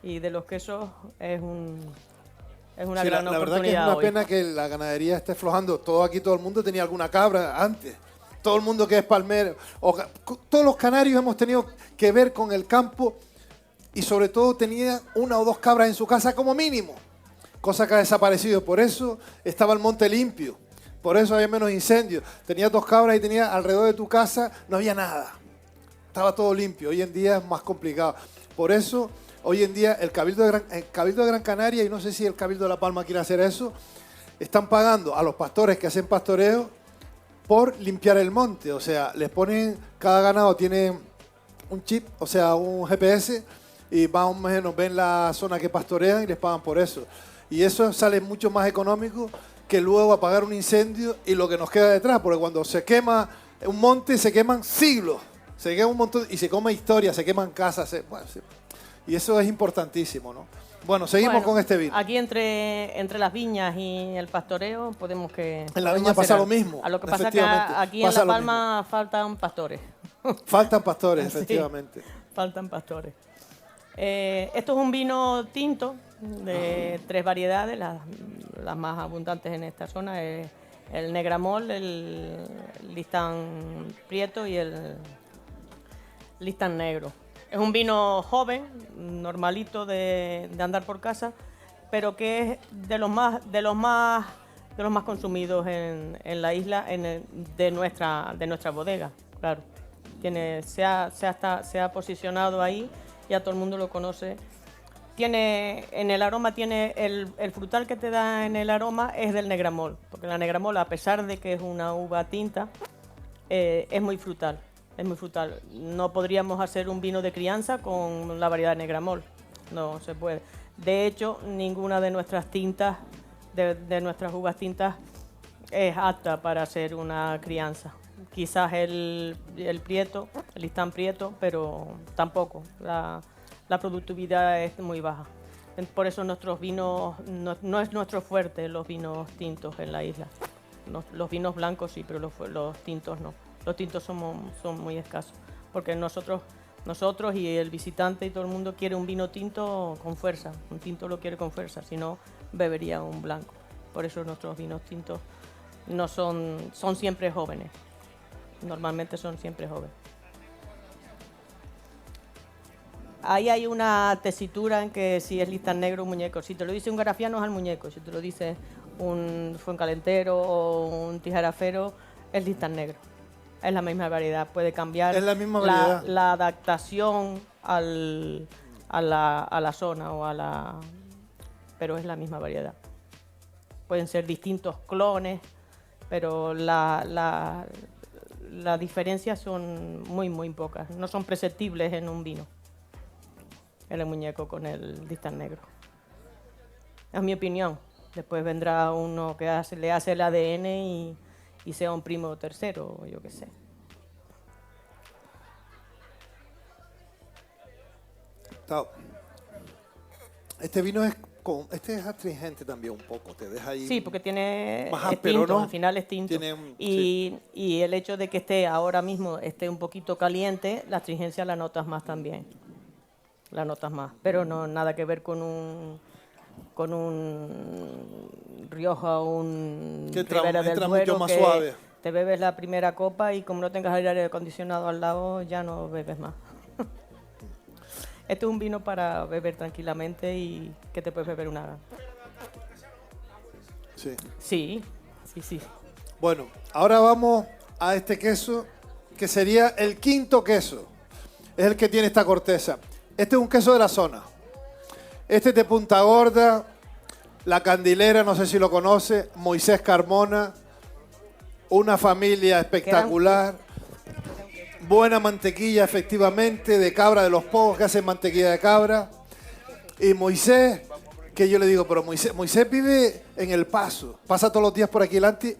y de los quesos, es una Sí, gran la verdad que es oportunidad una hoy. pena que la ganadería esté aflojando. Todo el mundo tenía alguna cabra antes. Todo el mundo que es palmero. Todos los canarios hemos tenido que ver con el campo y sobre todo tenía una o dos cabras en su casa como mínimo. Cosa que ha desaparecido. Por eso estaba el monte limpio. Por eso había menos incendios. Tenías 2 cabras y tenías alrededor de tu casa, no había nada. Estaba todo limpio. Hoy en día es más complicado. Por eso, hoy en día, el Cabildo de Gran Canaria, y no sé si el Cabildo de La Palma quiere hacer eso, están pagando a los pastores que hacen pastoreo por limpiar el monte. O sea, les ponen, cada ganado tiene un chip, o sea, un GPS, y más o menos ven la zona que pastorean y les pagan por eso. Y eso sale mucho más económico que luego apagar un incendio y lo que nos queda detrás, porque cuando se quema un monte se queman siglos, se quema un montón y se come historia, se queman casas, y eso es importantísimo, ¿no? Bueno, seguimos con este vino. Aquí entre las viñas y el pastoreo podemos que... En la viña pasa lo mismo. A lo que pasa que efectivamente, aquí en pasa La lo Palma faltan pastores. Faltan pastores, Sí. efectivamente. Faltan pastores. Esto es un vino tinto de 3 variedades, las más abundantes en esta zona, es el Negramol, el Listán Prieto y el Listán Negro. Es un vino joven, normalito de andar por casa, pero que es de los más consumidos en la isla de nuestra bodega, claro. Se ha posicionado ahí, ya todo el mundo lo conoce. En el aroma tiene el frutal que te da en el aroma es del Negramol, porque la Negramol, a pesar de que es una uva tinta, es muy frutal. Es muy frutal. No podríamos hacer un vino de crianza con la variedad de Negramol. No se puede. De hecho, ninguna de nuestras tintas, de nuestras uvas tintas, es apta para hacer una crianza. Quizás el Prieto, el Listán Prieto, pero tampoco. La productividad es muy baja. Por eso nuestros vinos, no es nuestro fuerte los vinos tintos en la isla. Los vinos blancos sí, pero los tintos no. Los tintos son muy escasos, porque nosotros y el visitante y todo el mundo quiere un vino tinto con fuerza. Un tinto lo quiere con fuerza, si no bebería un blanco. Por eso nuestros vinos tintos no son siempre jóvenes. Normalmente son siempre jóvenes. Ahí hay una tesitura en que si es Listán Negro o un muñeco. Si te lo dice un garafiano es al muñeco. Si te lo dice un fuencalentero o un tijarafero, es Listán Negro. Es la misma variedad, puede cambiar Es la misma variedad. la adaptación a la zona pero es la misma variedad. Pueden ser distintos clones, pero las diferencias son muy, muy pocas. No son perceptibles en un vino, el muñeco con el Listán Negro. Es mi opinión. Después vendrá uno que le hace el ADN y sea un primo o tercero, o yo qué sé. Este vino es astringente también un poco, te deja ahí. Sí, porque tiene más es áspero, tinto, ¿no? al final es tinto. Y el hecho de que ahora mismo esté un poquito caliente, la astringencia la notas más también. La notas más, pero no nada que ver con un Rioja o un Ribera del entra Duero, mucho más que suave. te bebes la primera copa y como no tengas el aire acondicionado al lado, ya no bebes más. Este es un vino para beber tranquilamente y que te puedes beber una... Sí. Sí. Bueno, ahora vamos a este queso, que sería el quinto queso. Es el que tiene esta corteza. Este es un queso de la zona. Este es de Punta Gorda, La Candilera, no sé si lo conoce, Moisés Carmona, una familia espectacular, buena mantequilla efectivamente, de cabra, de los pocos que hacen mantequilla de cabra. Y Moisés, que yo le digo, pero Moisés vive en El Paso, pasa todos los días por aquí delante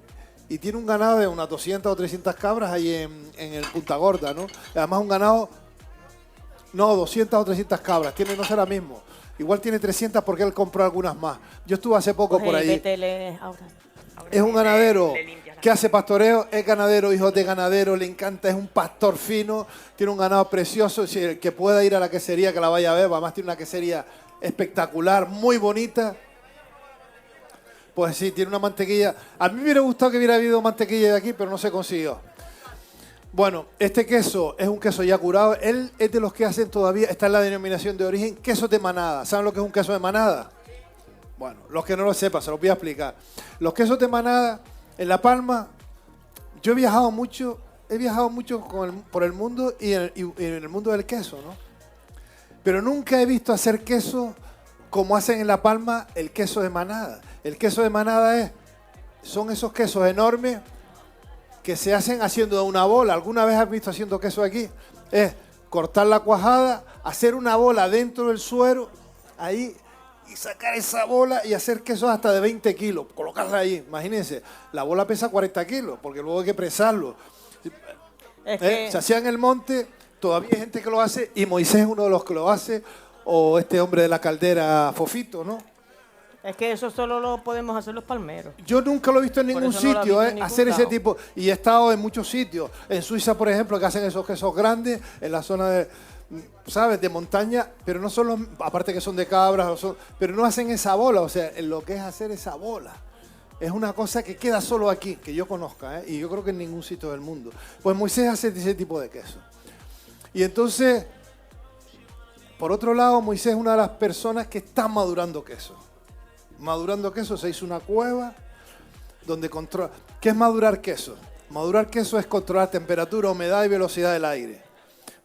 y tiene un ganado de unas 200 o 300 cabras ahí en el Punta Gorda, ¿no? Además un ganado, no, 200 o 300 cabras, tiene, no será mismo. Igual tiene 300 porque él compró algunas más. Yo estuve hace poco por ahí. Es un ganadero que hace pastoreo, es ganadero, hijo de ganadero, le encanta, es un pastor fino, tiene un ganado precioso. Si el que pueda ir a la quesería, que la vaya a ver, además tiene una quesería espectacular, muy bonita. Pues sí, tiene una mantequilla. A mí me hubiera gustado que hubiera habido mantequilla de aquí, pero no se consiguió. Bueno, este queso es un queso ya curado. Él es de los que hacen todavía, está en la denominación de origen, queso de manada. ¿Saben lo que es un queso de manada? Bueno, los que no lo sepan, se los voy a explicar. Los quesos de manada, en La Palma, yo he viajado mucho por el mundo y en el mundo del queso, ¿no? Pero nunca he visto hacer queso como hacen en La Palma el queso de manada. El queso de manada son esos quesos enormes que se hacen haciendo una bola. ¿Alguna vez has visto haciendo queso aquí? Es cortar la cuajada, hacer una bola dentro del suero, ahí, y sacar esa bola y hacer quesos hasta de 20 kilos. Colocarla ahí, imagínense. La bola pesa 40 kilos, porque luego hay que presarlo. Se hacía en el monte, todavía hay gente que lo hace, y Moisés es uno de los que lo hace, o este hombre de la caldera, Fofito, ¿no? Es que eso solo lo podemos hacer los palmeros. Yo nunca lo he visto en ningún sitio, hacer ese tipo. Y he estado en muchos sitios. En Suiza, por ejemplo, que hacen esos quesos grandes, en la zona de, ¿sabes?, de montaña, pero no son los, aparte que son de cabras, pero no hacen esa bola, o sea, en lo que es hacer esa bola. Es una cosa que queda solo aquí, que yo conozca, y yo creo que en ningún sitio del mundo. Pues Moisés hace ese tipo de queso. Y entonces, por otro lado, Moisés es una de las personas que está madurando queso. Madurando queso, se hizo una cueva donde controla. ¿Qué es madurar queso? Madurar queso es controlar temperatura, humedad y velocidad del aire.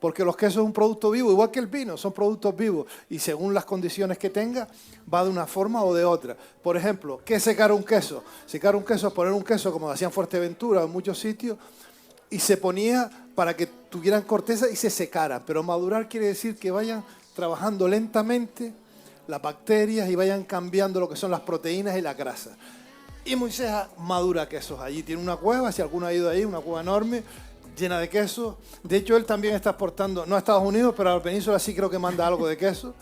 Porque los quesos es un producto vivo, igual que el vino, son productos vivos. Y según las condiciones que tenga, va de una forma o de otra. Por ejemplo, ¿qué es secar un queso? Secar un queso es poner un queso como hacían en Fuerteventura o en muchos sitios, y se ponía para que tuvieran corteza y se secara. Pero madurar quiere decir que vayan trabajando lentamente las bacterias y vayan cambiando lo que son las proteínas y la grasa. Y Moisés madura quesos allí. Tiene una cueva, si alguno ha ido ahí, una cueva enorme, llena de queso. De hecho, él también está exportando, no a Estados Unidos, pero a la península sí creo que manda algo de queso.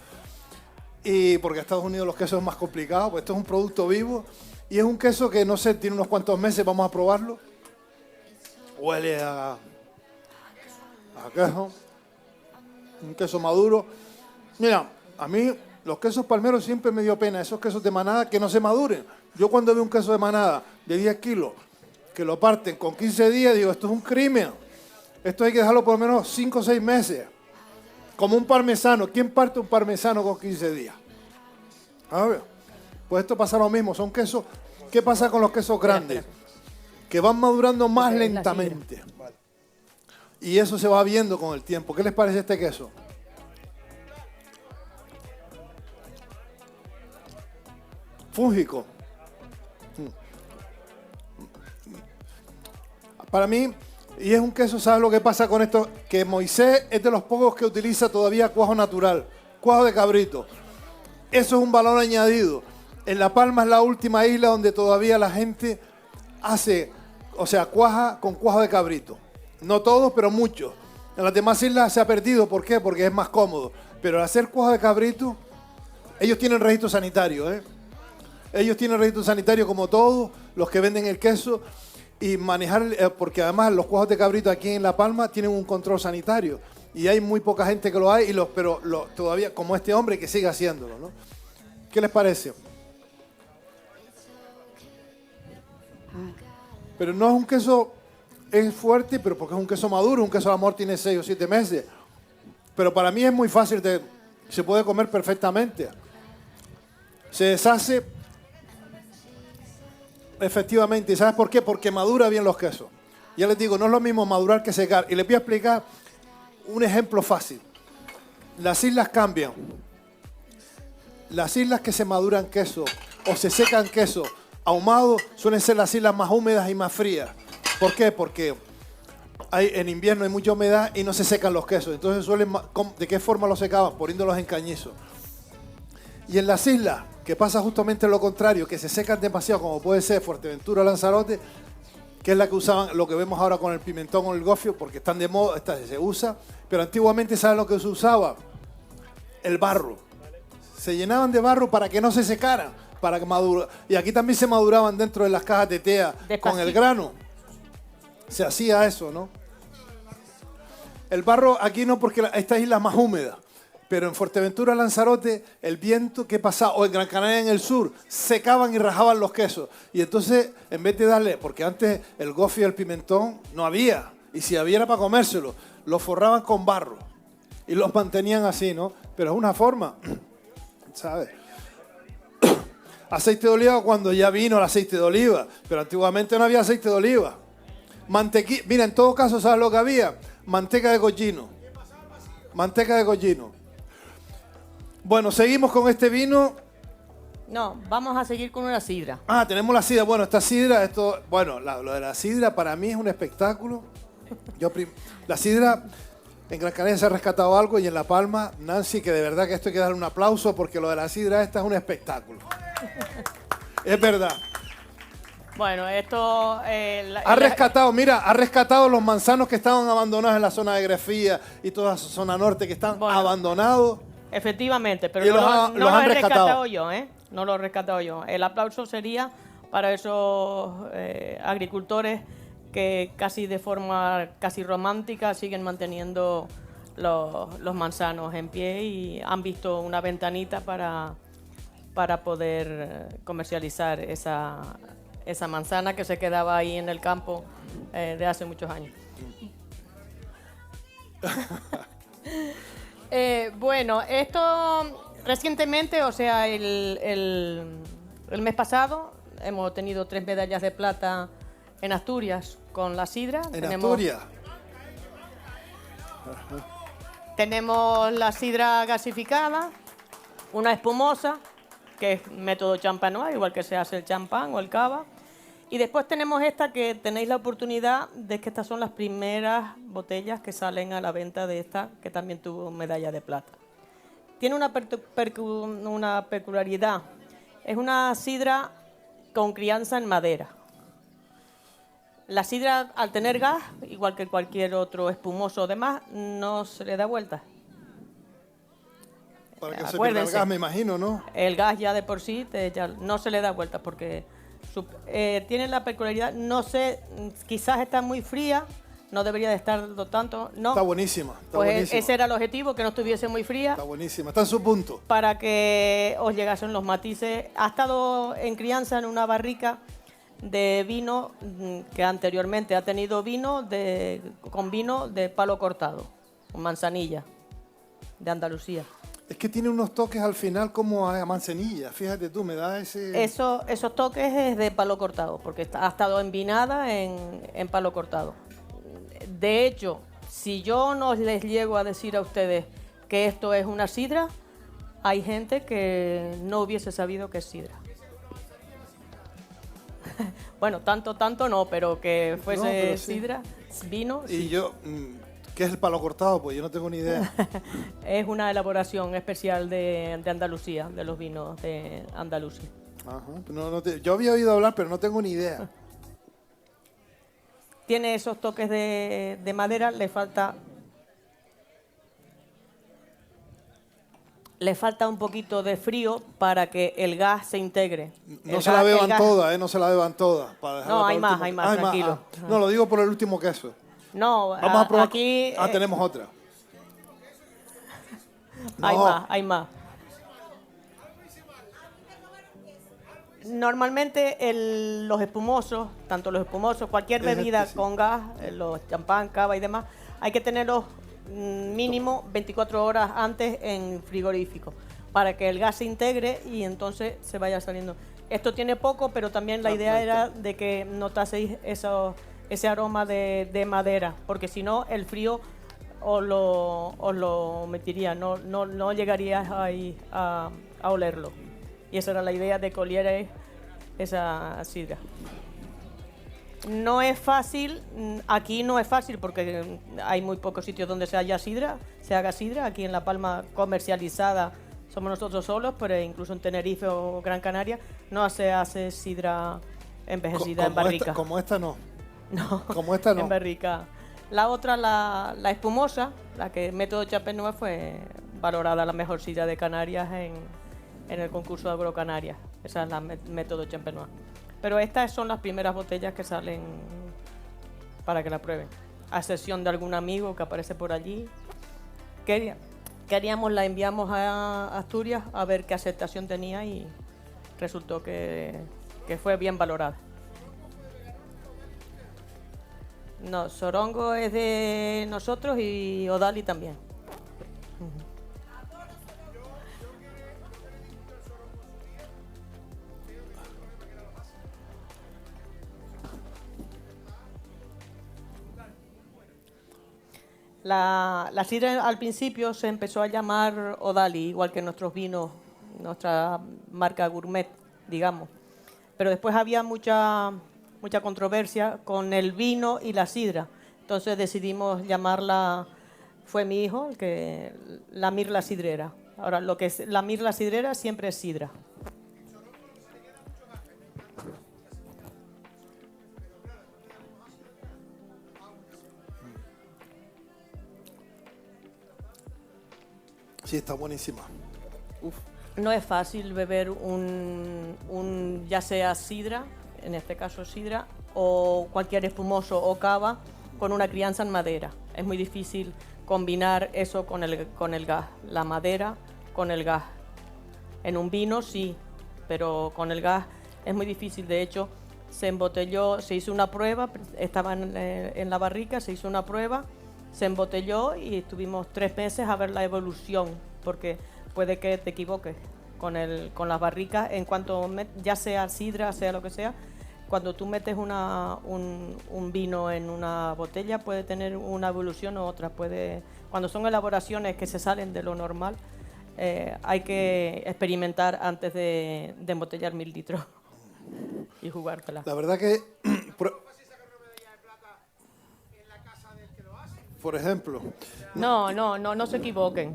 Y porque a Estados Unidos los quesos es más complicado, pues esto es un producto vivo. Y es un queso que, no sé, tiene unos cuantos meses, vamos a probarlo. Huele a queso. Un queso maduro. Mira, a mí los quesos palmeros siempre me dio pena, esos quesos de manada que no se maduren. Yo cuando veo un queso de manada de 10 kilos, que lo parten con 15 días, digo, esto es un crimen. Esto hay que dejarlo por lo menos 5 o 6 meses. Como un parmesano. ¿Quién parte un parmesano con 15 días? A ver, pues esto pasa lo mismo, son quesos. ¿Qué pasa con los quesos grandes? Que van madurando más lentamente. Y eso se va viendo con el tiempo. ¿Qué les parece este queso? Fúngico. Para mí, y es un queso, ¿sabes lo que pasa con esto? Que Moisés es de los pocos que utiliza todavía cuajo natural, cuajo de cabrito. Eso es un valor añadido. En La Palma es la última isla donde todavía la gente hace, o sea, cuaja con cuajo de cabrito. No todos, pero muchos. En las demás islas se ha perdido. ¿Por qué? Porque es más cómodo. Pero al hacer cuajo de cabrito, ellos tienen registro sanitario, ¿eh? Ellos tienen registro sanitario como todos los que venden el queso y manejar, porque además los cuajos de cabrito aquí en La Palma tienen un control sanitario y hay muy poca gente que lo hay, pero todavía, como este hombre que sigue haciéndolo, ¿no? ¿Qué les parece? Pero no es un queso, es fuerte, pero porque es un queso maduro, un queso a lo mejor tiene 6 o 7 meses. Pero para mí es muy fácil, se puede comer perfectamente. Se deshace efectivamente. ¿Y sabes por qué? Porque madura bien los quesos. Ya les digo, no es lo mismo madurar que secar. Y les voy a explicar un ejemplo fácil. Las islas cambian. las islas que se maduran queso o se secan queso ahumado suelen ser las islas más húmedas y más frías. ¿Por qué? Porque en invierno hay mucha humedad y no se secan los quesos. Entonces ¿de qué forma los secaban? Poniéndolos en cañizo. Y en las islas, que pasa justamente lo contrario, que se secan demasiado, como puede ser Fuerteventura o Lanzarote, que es la que usaban, lo que vemos ahora con el pimentón o el gofio, porque están de moda, se usa, pero antiguamente, ¿saben lo que se usaba? El barro. Se llenaban de barro para que no se secaran, para que maduraran. Y aquí también se maduraban dentro de las cajas de tea con el grano. Se hacía eso, ¿no? El barro aquí no, porque esta isla es más húmeda. Pero en Fuerteventura, Lanzarote, el viento que pasaba, o en Gran Canaria en el sur, secaban y rajaban los quesos. Y entonces, en vez de darle, porque antes el gofio y el pimentón no había, y si había era para comérselo, los forraban con barro y los mantenían así, ¿no? Pero es una forma, ¿sabes? Aceite de oliva cuando ya vino el aceite de oliva, pero antiguamente no había aceite de oliva. Mantequilla, mira, en todo caso, ¿sabes lo que había? Manteca de cochino. Manteca de cochino. Bueno, seguimos con este vino. No, vamos a seguir con una sidra. Ah, tenemos la sidra. Bueno, esta sidra, lo de la sidra para mí es un espectáculo. La sidra, en Gran Canaria se ha rescatado algo y en La Palma, Nancy, que de verdad que esto hay que darle un aplauso porque lo de la sidra esta es un espectáculo. Es verdad. Bueno, esto... ha rescatado los manzanos que estaban abandonados en la zona de Grefía y toda esa zona norte que están abandonados. Efectivamente, pero Y no los han he rescatado. rescatado yo, ¿eh? No lo he rescatado yo. El aplauso sería para esos agricultores que casi de forma casi romántica siguen manteniendo los manzanos en pie y han visto una ventanita para poder comercializar esa manzana que se quedaba ahí en el campo de hace muchos años. Bueno, esto recientemente, o sea, el mes pasado hemos tenido 3 medallas de plata en Asturias con la sidra. Asturias. Tenemos la sidra gasificada, una espumosa, que es método champanois, igual que se hace el champán o el cava. Y después tenemos esta que tenéis la oportunidad de que estas son las primeras botellas que salen a la venta de esta, que también tuvo medalla de plata. Tiene una peculiaridad. Es una sidra con crianza en madera. La sidra, al tener gas, igual que cualquier otro espumoso o demás, no se le da vuelta. Para que se pierda el gas, me imagino, ¿no? El gas ya de por sí ya no se le da vuelta porque tiene la peculiaridad, no sé, quizás está muy fría, no debería de estarlo tanto, no. Está buenísima. Ese era el objetivo, que no estuviese muy fría. Está buenísima, está en su punto. Para que os llegasen los matices. Ha estado en crianza en una barrica de vino que anteriormente ha tenido con vino de palo cortado, con manzanilla, de Andalucía. Es que tiene unos toques al final como a manzanilla, fíjate tú, me da ese... Esos toques es de palo cortado, porque ha estado envinada en palo cortado. De hecho, si yo no les llego a decir a ustedes que esto es una sidra, hay gente que no hubiese sabido que es sidra. Bueno, tanto no, pero que fuese sidra, vino... Y sí. ¿Qué es el palo cortado? Pues yo no tengo ni idea. Es una elaboración especial de Andalucía, de los vinos de Andalucía. Ajá. Yo había oído hablar, pero no tengo ni idea. Tiene esos toques de madera, le falta un poquito de frío para que el gas se integre. No se la beban todas, no se la beban todas. No, hay más, tranquilo. No, lo digo por el último queso. No, vamos a probar. Aquí... tenemos otra. Hay más. Normalmente los espumosos, cualquier bebida con gas, los champán, cava y demás, hay que tenerlos mínimo 24 horas antes en frigorífico para que el gas se integre y entonces se vaya saliendo. Esto tiene poco, pero también la idea era de que notaseis ese aroma de madera, porque si no el frío os lo metiría, no llegarías ahí a a olerlo. Y esa era la idea de que oliera esa sidra. No es fácil, aquí no es fácil porque hay muy pocos sitios donde se haga sidra. Aquí en La Palma comercializada somos nosotros solos, pero incluso en Tenerife o Gran Canaria no se hace sidra envejecida en barrica. Como esta no. No, como esta no. En barrica. La otra, la espumosa, la que Método Champenois, fue valorada la mejor sidra de Canarias en el concurso de Agrocanarias. Esa es la Método Champenois. Pero estas son las primeras botellas que salen para que la prueben. A excepción de algún amigo que aparece por allí. La enviamos a Asturias a ver qué aceptación tenía y resultó que fue bien valorada. No, Sorongo es de nosotros y Odali también. La sidra al principio se empezó a llamar Odali, igual que nuestros vinos, nuestra marca gourmet, digamos. Pero después había mucha controversia con el vino y la sidra. Entonces decidimos llamarla, fue mi hijo, la Mirla Sidrera. Ahora, lo que es la Mirla Sidrera siempre es sidra. Sí, está buenísima. Uf. No es fácil beber ya sea sidra, en este caso sidra, o cualquier espumoso o cava con una crianza en madera. Es muy difícil combinar eso con el gas, la madera con el gas. En un vino sí, pero con el gas es muy difícil. De hecho, se embotelló, se hizo una prueba, estaban en la barrica, se hizo una prueba, se embotelló y estuvimos 3 meses a ver la evolución, porque puede que te equivoques con las barricas en cuanto ya sea sidra, sea lo que sea. Cuando tú metes un vino en una botella puede tener una evolución u otra. Cuando son elaboraciones que se salen de lo normal, hay que experimentar antes de embotellar 1000 litros y jugártela. La verdad que, por ejemplo... No se equivoquen.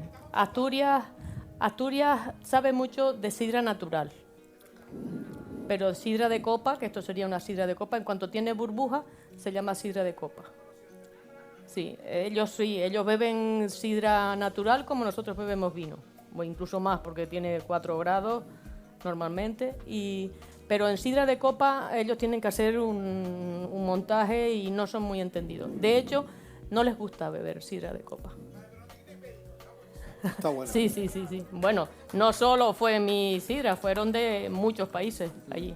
Asturias sabe mucho de sidra natural. Pero sidra de copa, que esto sería una sidra de copa, en cuanto tiene burbuja, se llama sidra de copa. Sí, ellos beben sidra natural como nosotros bebemos vino, o incluso más, porque tiene 4 grados normalmente. Pero en sidra de copa ellos tienen que hacer un montaje y no son muy entendidos. De hecho, no les gusta beber sidra de copa. Está bueno. Sí. Bueno, no solo fue mi sidra, fueron de muchos países allí.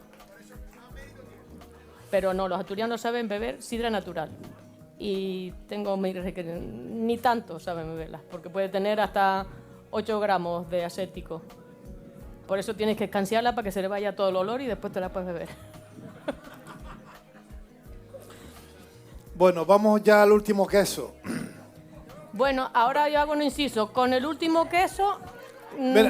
Pero no, los asturianos saben beber sidra natural. Y ni tanto saben beberla, porque puede tener hasta 8 gramos de acético. Por eso tienes que escanciarla para que se le vaya todo el olor y después te la puedes beber. Bueno, vamos ya al último queso. Bueno, ahora yo hago un inciso. Con el último queso,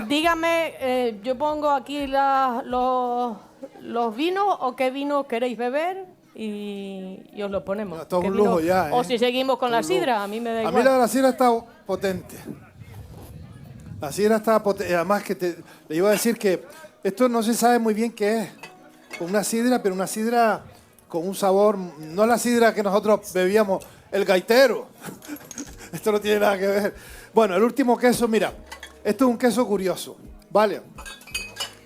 dígame, yo pongo aquí los vinos o qué vino queréis beber y os lo ponemos. Esto es un lujo ya, ¿eh? O si seguimos con la sidra, a mí me da igual. A mí la sidra está potente. La sidra está potente. Además que le iba a decir que esto no se sabe muy bien qué es. Con una sidra, pero una sidra con un sabor, no la sidra que nosotros bebíamos, el gaitero. Esto no tiene nada que ver. Bueno, el último queso, mira, esto es un queso curioso, ¿vale?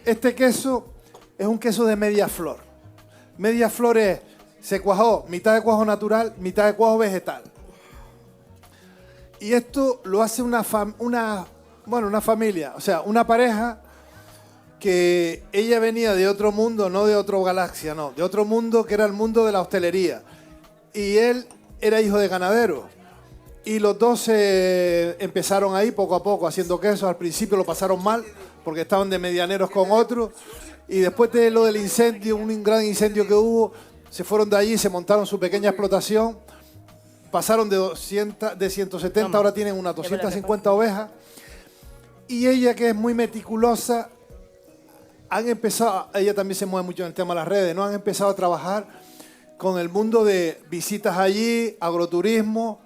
Este queso es un queso de media flor. Media flor se cuajó, mitad de cuajo natural, mitad de cuajo vegetal. Y esto lo hace una familia, o sea, una pareja que ella venía de otro mundo, no de otra galaxia, no, de otro mundo que era el mundo de la hostelería. Y él era hijo de ganadero. Y los dos empezaron ahí poco a poco haciendo queso. Al principio lo pasaron mal porque estaban de medianeros con otros. Y después de lo del incendio, un gran incendio que hubo, se fueron de allí, se montaron su pequeña explotación. Pasaron de 170, ahora tienen unas 250 ovejas. Y ella, que es muy meticulosa, han empezado, ella también se mueve mucho en el tema de las redes, ¿no? Han empezado a trabajar con el mundo de visitas allí, agroturismo,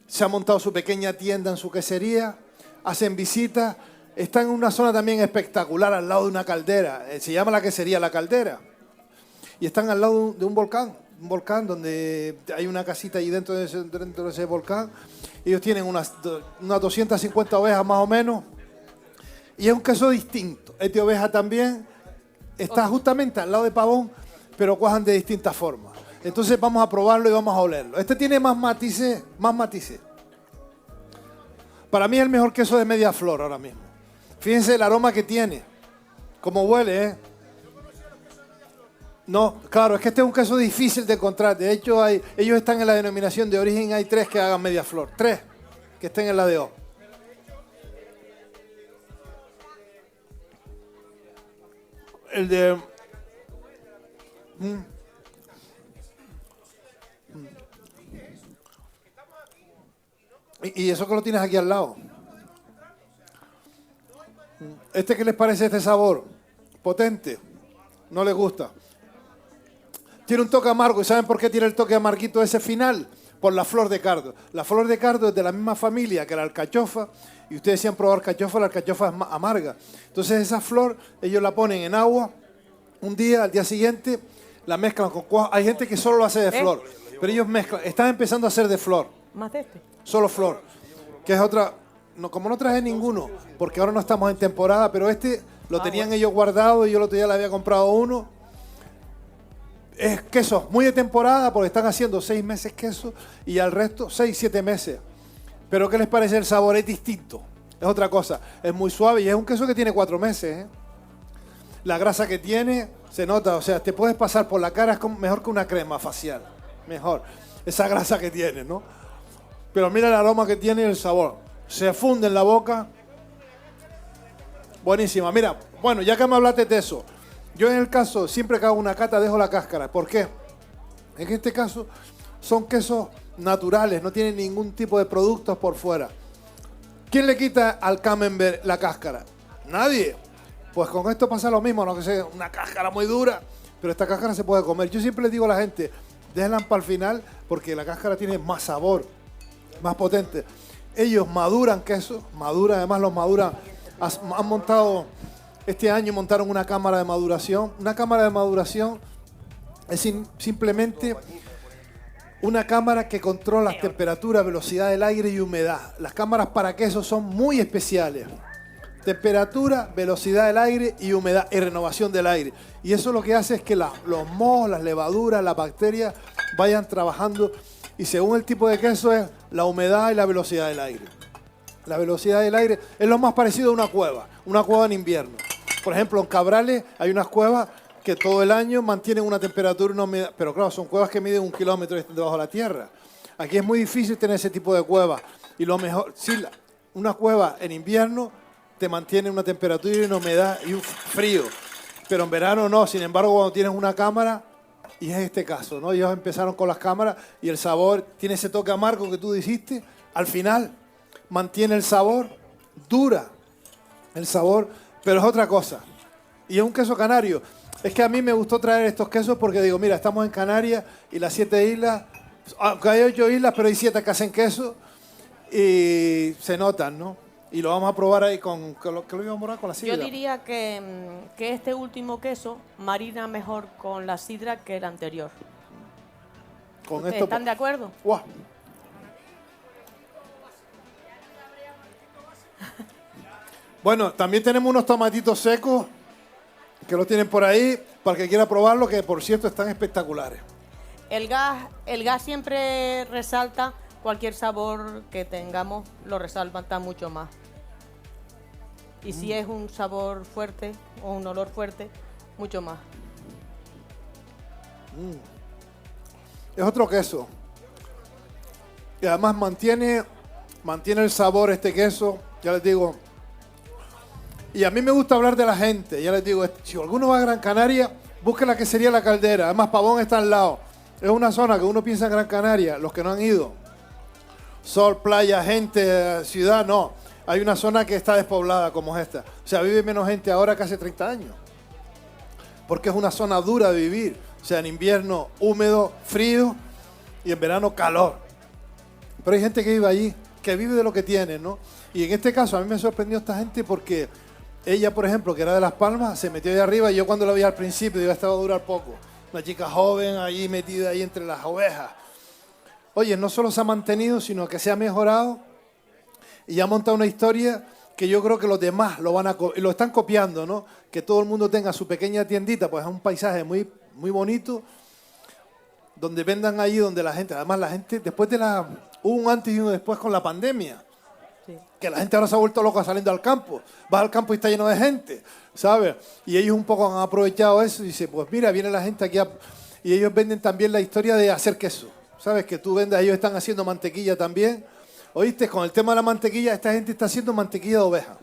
se ha montado su pequeña tienda en su quesería, hacen visitas, están en una zona también espectacular al lado de una caldera, se llama la quesería La Caldera, y están al lado de un volcán donde hay una casita allí dentro de ese volcán. Ellos tienen unas 250 ovejas más o menos, y es un queso distinto. Este oveja también está justamente al lado de Pavón, pero cuajan de distintas formas. Entonces vamos a probarlo y vamos a olerlo. Este tiene más matices, más matices. Para mí es el mejor queso de media flor ahora mismo. Fíjense el aroma que tiene, cómo huele, ¿eh? No, claro, es que este es un queso difícil de encontrar. De hecho, ellos están en la denominación de origen, hay 3 que hagan media flor. 3 que estén en la de O. El de... Y eso que lo tienes aquí al lado. ¿Qué les parece este sabor? Potente. No les gusta. Tiene un toque amargo. ¿Y saben por qué tiene el toque amarguito ese final? Por la flor de cardo. La flor de cardo es de la misma familia que la alcachofa. Y ustedes si han probado alcachofa, la alcachofa es amarga. Entonces esa flor, ellos la ponen en agua un día, al día siguiente, la mezclan con cuajo. Hay gente que solo lo hace de flor. Pero ellos mezclan. Están empezando a hacer de flor. ¿Más de este? Solo flor. Que es otra... No, como no traje ninguno, porque ahora no estamos en temporada, pero este lo tenían ellos guardado y yo el otro día le había comprado uno. Es queso muy de temporada porque están haciendo 6 meses queso y al resto 6, 7 meses. Pero ¿qué les parece el sabor? Es distinto. Es otra cosa. Es muy suave y es un queso que tiene 4 meses. ¿Eh? La grasa que tiene se nota. O sea, te puedes pasar por la cara, es mejor que una crema facial. Mejor. Esa grasa que tiene, ¿no? Pero mira el aroma que tiene y el sabor. Se funde en la boca. Buenísima. Mira, bueno, ya que me hablaste de eso, yo en el caso, siempre que hago una cata, dejo la cáscara. ¿Por qué? En este caso, son quesos naturales, no tienen ningún tipo de productos por fuera. ¿Quién le quita al camembert la cáscara? Nadie. Pues con esto pasa lo mismo, no que sea una cáscara muy dura, pero esta cáscara se puede comer. Yo siempre les digo a la gente, déjenla para el final, porque la cáscara tiene más sabor, más potente. Ellos maduran queso, además los maduran. Han montado, este año montaron una cámara de maduración. Una cámara de maduración es simplemente una cámara que controla las temperaturas, velocidad del aire y humedad. Las cámaras para queso son muy especiales. Temperatura, velocidad del aire y humedad y renovación del aire. Y eso lo que hace es que los mohos, las levaduras, las bacterias vayan trabajando. Y según el tipo de queso es la humedad y la velocidad del aire. La velocidad del aire es lo más parecido a una cueva en invierno. Por ejemplo, en Cabrales hay unas cuevas que todo el año mantienen una temperatura y una humedad, pero claro, son cuevas que miden 1 kilómetro y están debajo de la tierra. Aquí es muy difícil tener ese tipo de cuevas. Y lo mejor, sí, una cueva en invierno te mantiene una temperatura y una humedad y un frío. Pero en verano no, sin embargo, cuando tienes una cámara... Y es este caso, ¿no? Ellos empezaron con las cámaras y el sabor tiene ese toque amargo que tú dijiste. Al final mantiene el sabor, dura el sabor, pero es otra cosa. Y es un queso canario. Es que a mí me gustó traer estos quesos porque digo, mira, estamos en Canarias y las 7 islas, aunque hay 8 islas, pero hay 7 que hacen queso y se notan, ¿no? Y lo vamos a probar ahí con lo que lo íbamos a probar con la sidra. Yo diría que este último queso marina mejor con la sidra que el anterior. Con esto, ¿Están de acuerdo? ¡Guau! Bueno, también tenemos unos tomatitos secos que los tienen por ahí para el que quiera probarlo, que por cierto están espectaculares. El gas siempre resalta cualquier sabor que tengamos, lo resalta mucho más. Y si es un sabor fuerte o un olor fuerte, mucho más. Es otro queso. Y además mantiene el sabor este queso, ya les digo. Y a mí me gusta hablar de la gente, ya les digo, si alguno va a Gran Canaria, busque la quesería La Caldera. Además Pavón está al lado. Es una zona que uno piensa en Gran Canaria, los que no han ido. Sol, playa, gente, ciudad, no. Hay una zona que está despoblada como esta. O sea, vive menos gente ahora que hace 30 años. porque es una zona dura de vivir. O sea, en invierno húmedo, frío y en verano calor. Pero hay gente que vive allí, que vive de lo que tiene, ¿no? Y en este caso a mí me sorprendió esta gente porque ella, por ejemplo, que era de Las Palmas, se metió ahí arriba y yo cuando la vi al principio digo, esta va a durar poco. Una chica joven ahí metida ahí entre las ovejas. Oye, no solo se ha mantenido, sino que se ha mejorado y ha montado una historia que yo creo que los demás lo están copiando, ¿no? Que todo el mundo tenga su pequeña tiendita, pues es un paisaje muy, muy bonito, donde vendan ahí, donde la gente, además la gente, hubo un antes y un después con la pandemia. Que la gente ahora se ha vuelto loca saliendo al campo. Vas al campo y está lleno de gente, ¿sabes? Y ellos un poco han aprovechado eso y dicen, pues mira, viene la gente aquí y ellos venden también la historia de hacer queso. ¿Sabes? Que tú vendes, ellos están haciendo mantequilla también. ¿Oíste? Con el tema de la mantequilla, esta gente está haciendo mantequilla de oveja,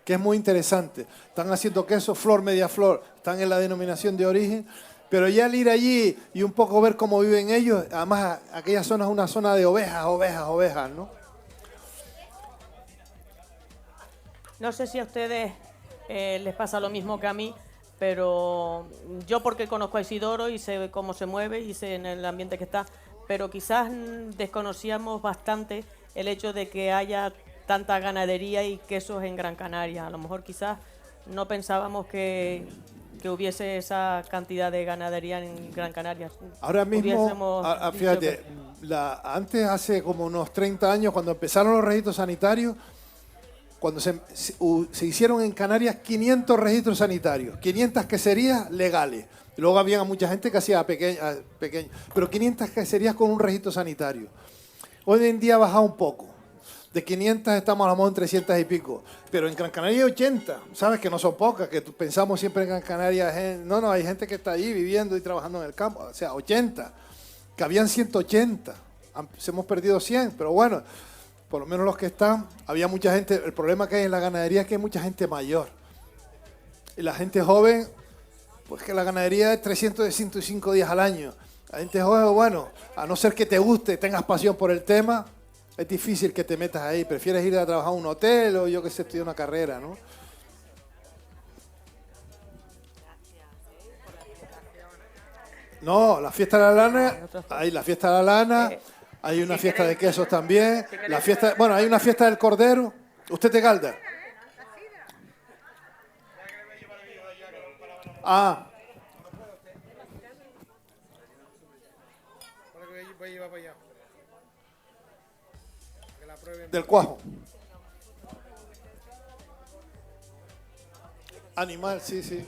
que es muy interesante. Están haciendo queso, flor, media flor, están en la denominación de origen. Pero ya al ir allí y un poco ver cómo viven ellos, además aquella zona es una zona de ovejas, ¿no? No sé si a ustedes les pasa lo mismo que a mí, pero yo porque conozco a Isidoro y sé cómo se mueve y sé en el ambiente que está, pero quizás desconocíamos bastante el hecho de que haya tanta ganadería y quesos en Gran Canaria. A lo mejor quizás no pensábamos que hubiese esa cantidad de ganadería en Gran Canaria. Ahora mismo, fíjate, antes, hace como unos 30 años, cuando empezaron los registros sanitarios, cuando se hicieron en Canarias 500 registros sanitarios, 500 queserías legales. Y luego había mucha gente que hacía pequeñas, pero 500 queserías con un registro sanitario. Hoy en día ha bajado un poco. De 500 estamos a lo mejor en 300 y pico. Pero en Gran Canaria hay 80. Sabes que no son pocas, que pensamos siempre en Gran Canaria. No, hay gente que está ahí viviendo y trabajando en el campo. O sea, 80. Que habían 180. Hemos perdido 100, pero bueno, por lo menos los que están, había mucha gente. El problema que hay en la ganadería es que hay mucha gente mayor. Y la gente joven, pues que la ganadería es 305 días al año. La gente joven, bueno, a no ser que te guste, tengas pasión por el tema, es difícil que te metas ahí. Prefieres ir a trabajar a un hotel o yo que sé, estudiar una carrera, ¿no? No, la fiesta de la lana, hay la fiesta de la lana, hay una fiesta de quesos también, la fiesta, bueno, hay una fiesta del cordero. ¿Usted te calda? Ah. Del cuajo. Animal, sí.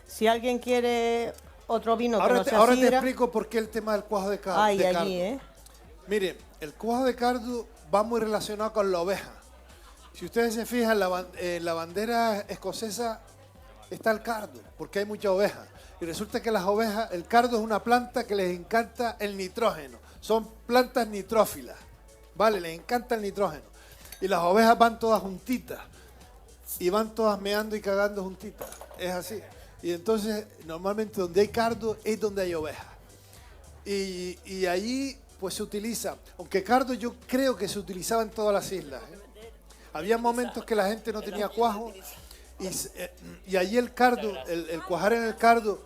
Si alguien quiere otro vino que no sea ahora te sidra. explico por qué el tema del cuajo de cardo. Ay, allí, Mire, el cuajo de cardo va muy relacionado con la oveja. Si ustedes se fijan, en la bandera escocesa está el cardo, porque hay mucha oveja. Y resulta que las ovejas, el cardo es una planta que les encanta el nitrógeno. Son plantas nitrófilas, ¿vale? Les encanta el nitrógeno. Y las ovejas van todas juntitas. Y van todas meando y cagando juntitas. Es así. Y entonces, normalmente donde hay cardo es donde hay ovejas. Y allí, pues se utiliza. Aunque cardo yo creo que se utilizaba en todas las islas, ¿eh? Había momentos que la gente no tenía cuajo. Y allí el cardo, el cuajar en el cardo,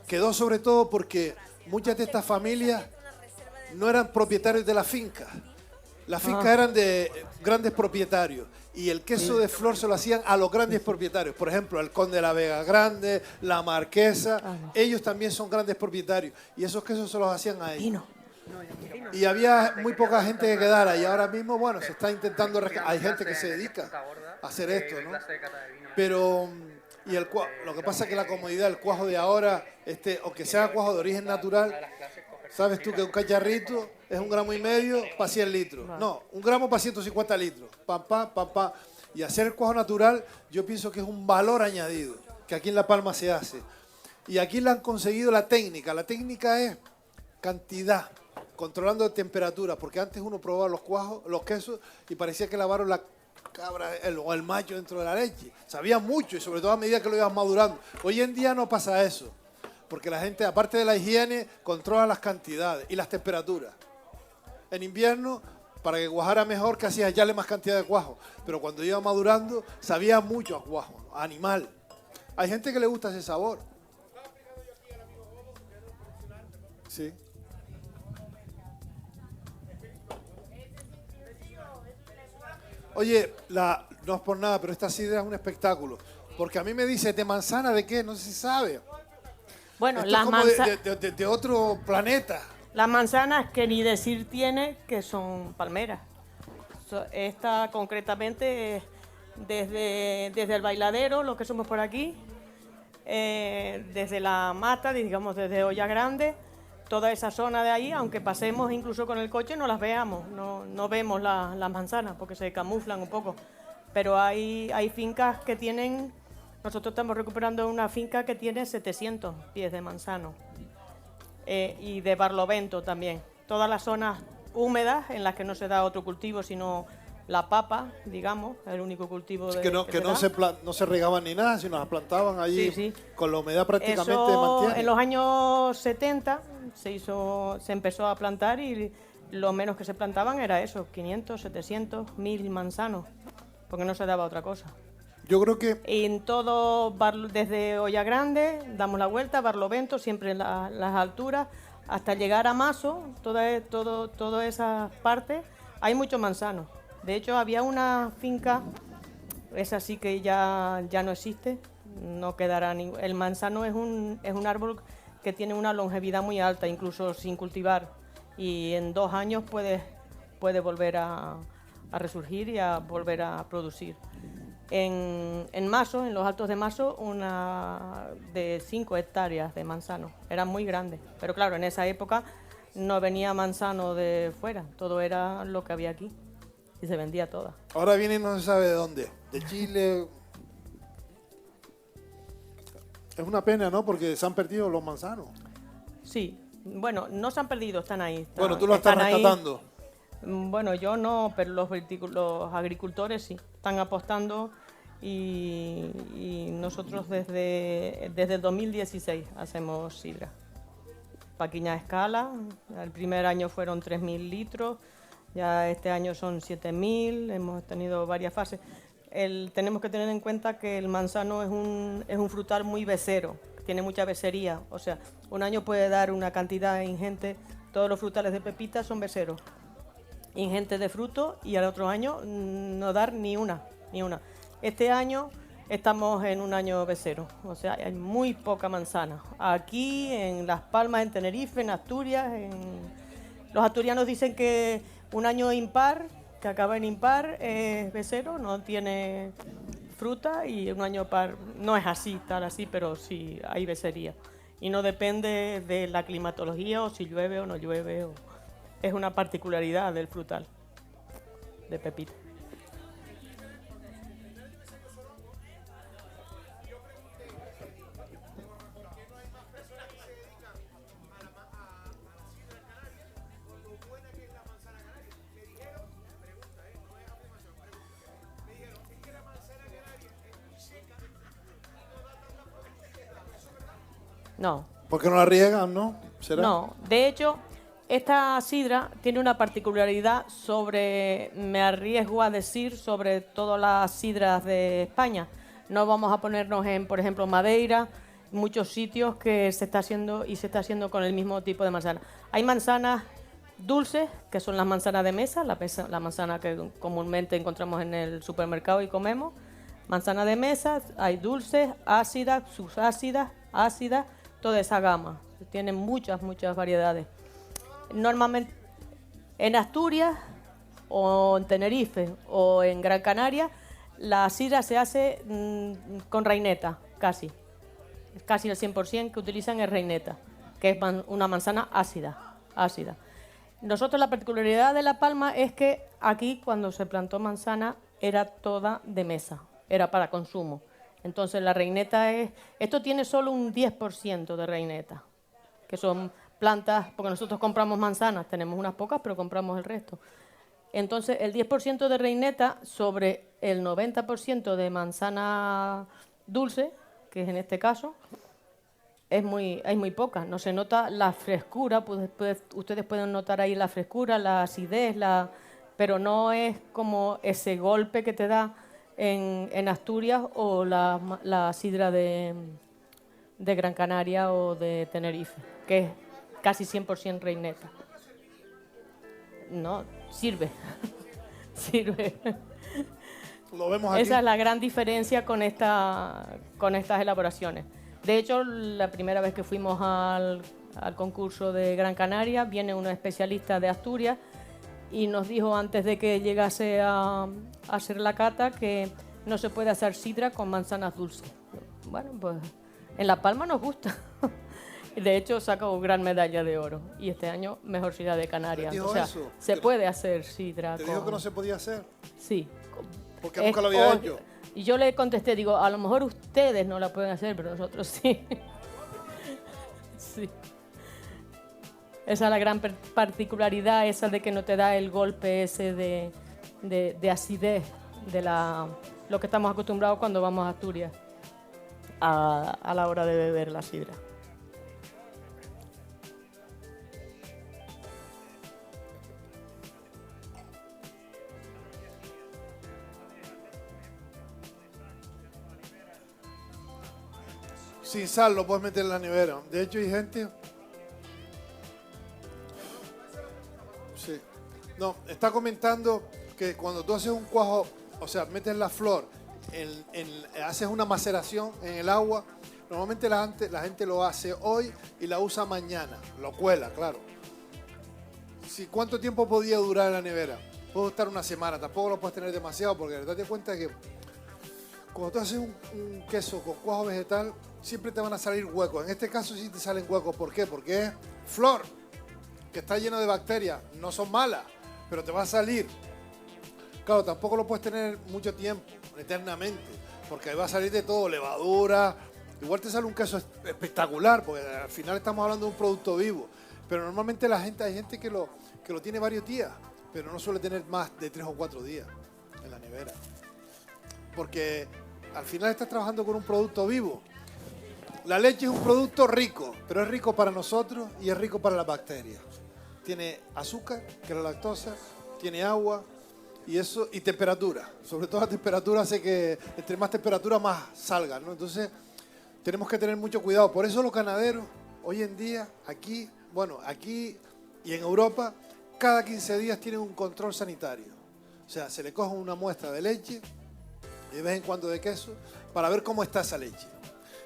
quedó sobre todo porque muchas de estas familias no eran propietarios de la finca. Las fincas eran de grandes propietarios y el queso de flor se lo hacían a los grandes propietarios. Por ejemplo, el Conde de la Vega Grande, la Marquesa, ellos también son grandes propietarios y esos quesos se los hacían a ellos. Y había muy poca gente que quedara y ahora mismo, bueno, se está intentando hay gente que se dedica a hacer esto, ¿no? Pero lo que pasa es que la comodidad, el cuajo de ahora, aunque sea cuajo de origen natural, sabes tú que un cacharrito es 1,5 gramos para 100 litros. No, 1 gramo para 150 litros. Pam. Y hacer el cuajo natural, yo pienso que es un valor añadido, que aquí en La Palma se hace. Y aquí le han conseguido la técnica. La técnica es cantidad, controlando temperatura, porque antes uno probaba los cuajos, los quesos, y parecía que lavaron la cabra o el macho dentro de la leche. Sabía mucho y sobre todo a medida que lo ibas madurando. Hoy en día no pasa eso, porque la gente, aparte de la higiene, controla las cantidades y las temperaturas. En invierno, para que cuajara mejor, que hacías echarle más cantidad de cuajo. Pero cuando iba madurando, sabía mucho a cuajo, a animal. Hay gente que le gusta ese sabor. Sí. Oye, no es por nada, pero esta sidra es un espectáculo. Porque a mí me dice, ¿de manzana de qué? No se sabe. Bueno, Esto las es como manzanas... de otro planeta. Las manzanas que ni decir tiene que son palmeras. Esta concretamente es desde el Bailadero, lo que somos por aquí, desde la mata, digamos desde Olla Grande, toda esa zona de ahí, aunque pasemos incluso con el coche, no las veamos, no vemos las manzanas porque se camuflan un poco. Pero hay fincas que tienen, nosotros estamos recuperando una finca que tiene 700 pies de manzano. Y de barlovento también. Todas las zonas húmedas en las que no se da otro cultivo sino la papa, digamos, el único cultivo que no se regaban ni nada, sino las plantaban allí. Sí. Con la humedad prácticamente Eso, mantiene. en los años 70 se empezó a plantar y lo menos que se plantaban era eso, 500, 700, 1000 manzanos, porque no se daba otra cosa. Yo creo que... En todo, desde Olla Grande, damos la vuelta, Barlovento, siempre en las alturas, hasta llegar a Maso, toda esa parte, hay muchos manzanos. De hecho, había una finca, esa sí que ya no existe, no quedará ningún... El manzano es un árbol que tiene una longevidad muy alta, incluso sin cultivar, y en 2 años puede volver a resurgir y a volver a producir. En Maso, en los Altos de Maso, una de 5 hectáreas de manzano. Eran muy grandes. Pero claro, en esa época no venía manzano de fuera. Todo era lo que había aquí. Y se vendía toda. Ahora viene y no se sabe de dónde. De Chile. Es una pena, ¿no? Porque se han perdido los manzanos. Sí. Bueno, no se han perdido, están ahí. Bueno, tú lo estás rescatando. Bueno, yo no, pero los agricultores sí, están apostando y nosotros desde el 2016 hacemos sidra. Pequeña escala, el primer año fueron 3.000 litros, ya este año son 7.000, hemos tenido varias fases. Tenemos que tener en cuenta que el manzano es un frutal muy becero, tiene mucha becería, o sea, un año puede dar una cantidad ingente, todos los frutales de pepita son beceros. Ingente de fruto y al otro año no dar ni una. Este año estamos en un año becero, o sea, hay muy poca manzana. Aquí, en Las Palmas, en Tenerife, en Asturias, los asturianos dicen que un año impar, que acaba en impar, es becero, no tiene fruta, y un año par no es así, tal así, pero sí hay becería. Y no depende de la climatología o si llueve o no llueve. Es una particularidad del frutal de pepita. No. ¿Por qué no la riegan, no? ¿Será? No, de hecho, esta sidra tiene una particularidad me arriesgo a decir, sobre todas las sidras de España. No vamos a ponernos en, por ejemplo, Madeira, muchos sitios que se está haciendo con el mismo tipo de manzana. Hay manzanas dulces, que son las manzanas de mesa, la manzana que comúnmente encontramos en el supermercado y comemos. Manzana de mesa, hay dulces, ácidas, subácidas, ácidas, toda esa gama. Tienen muchas variedades. Normalmente en Asturias o en Tenerife o en Gran Canaria la sidra se hace con reineta, casi el 100% que utilizan es reineta, que es una manzana ácida. Nosotros, la particularidad de La Palma es que aquí, cuando se plantó manzana, era toda de mesa, era para consumo. Entonces la reineta esto tiene solo un 10% de reineta, que son plantas, porque nosotros compramos manzanas, tenemos unas pocas, pero compramos el resto. Entonces, el 10% de reineta sobre el 90% de manzana dulce, que es en este caso, es muy poca. No se nota la frescura, ustedes pueden notar ahí la frescura, la acidez, pero no es como ese golpe que te da en Asturias o la sidra de Gran Canaria o de Tenerife, que es casi 100% reineta. No, sirve, sirve. Lo vemos aquí. Esa es la gran diferencia con estas elaboraciones. De hecho, la primera vez que fuimos al concurso de Gran Canaria, viene un especialista de Asturias y nos dijo antes de que llegase a hacer la cata que no se puede hacer sidra con manzanas dulces. Bueno, pues en La Palma nos gusta. De hecho, sacó gran medalla de oro. Y este año, mejor sidra de Canarias. ¿Te dijo o sea, eso? se puede hacer sidra ¿Te con... dijo que no se podía hacer? Sí. Porque nunca lo había hecho. Y yo le contesté, digo, a lo mejor ustedes no la pueden hacer, pero nosotros sí. Sí. Esa es la gran particularidad, esa de que no te da el golpe ese de acidez de lo que estamos acostumbrados cuando vamos a Asturias a la hora de beber la sidra. Sin sal lo puedes meter en la nevera. De hecho, hay gente... Sí. No, está comentando que cuando tú haces un cuajo, o sea, metes la flor, haces una maceración en el agua, normalmente la gente lo hace hoy y la usa mañana. Lo cuela, claro. ¿Cuánto tiempo podía durar en la nevera? Puede estar una semana, tampoco lo puedes tener demasiado porque date cuenta que cuando tú haces un queso con cuajo vegetal, siempre te van a salir huecos. En este caso sí te salen huecos. ¿Por qué? Porque es flor, que está lleno de bacterias. No son malas, pero te va a salir. Claro, tampoco lo puedes tener mucho tiempo, eternamente, porque ahí va a salir de todo, levadura. Igual te sale un queso espectacular, porque al final estamos hablando de un producto vivo. Pero normalmente hay gente que lo tiene varios días, pero no suele tener más de 3 o 4 días en la nevera. Porque al final estás trabajando con un producto vivo. La leche es un producto rico, pero es rico para nosotros y es rico para las bacterias. Tiene azúcar, que es la lactosa, tiene agua y temperatura. Sobre todo la temperatura hace que entre más temperatura más salga, ¿no? Entonces tenemos que tener mucho cuidado. Por eso los ganaderos hoy en día aquí y en Europa cada 15 días tienen un control sanitario. O sea, se le coge una muestra de leche y de vez en cuando de queso para ver cómo está esa leche.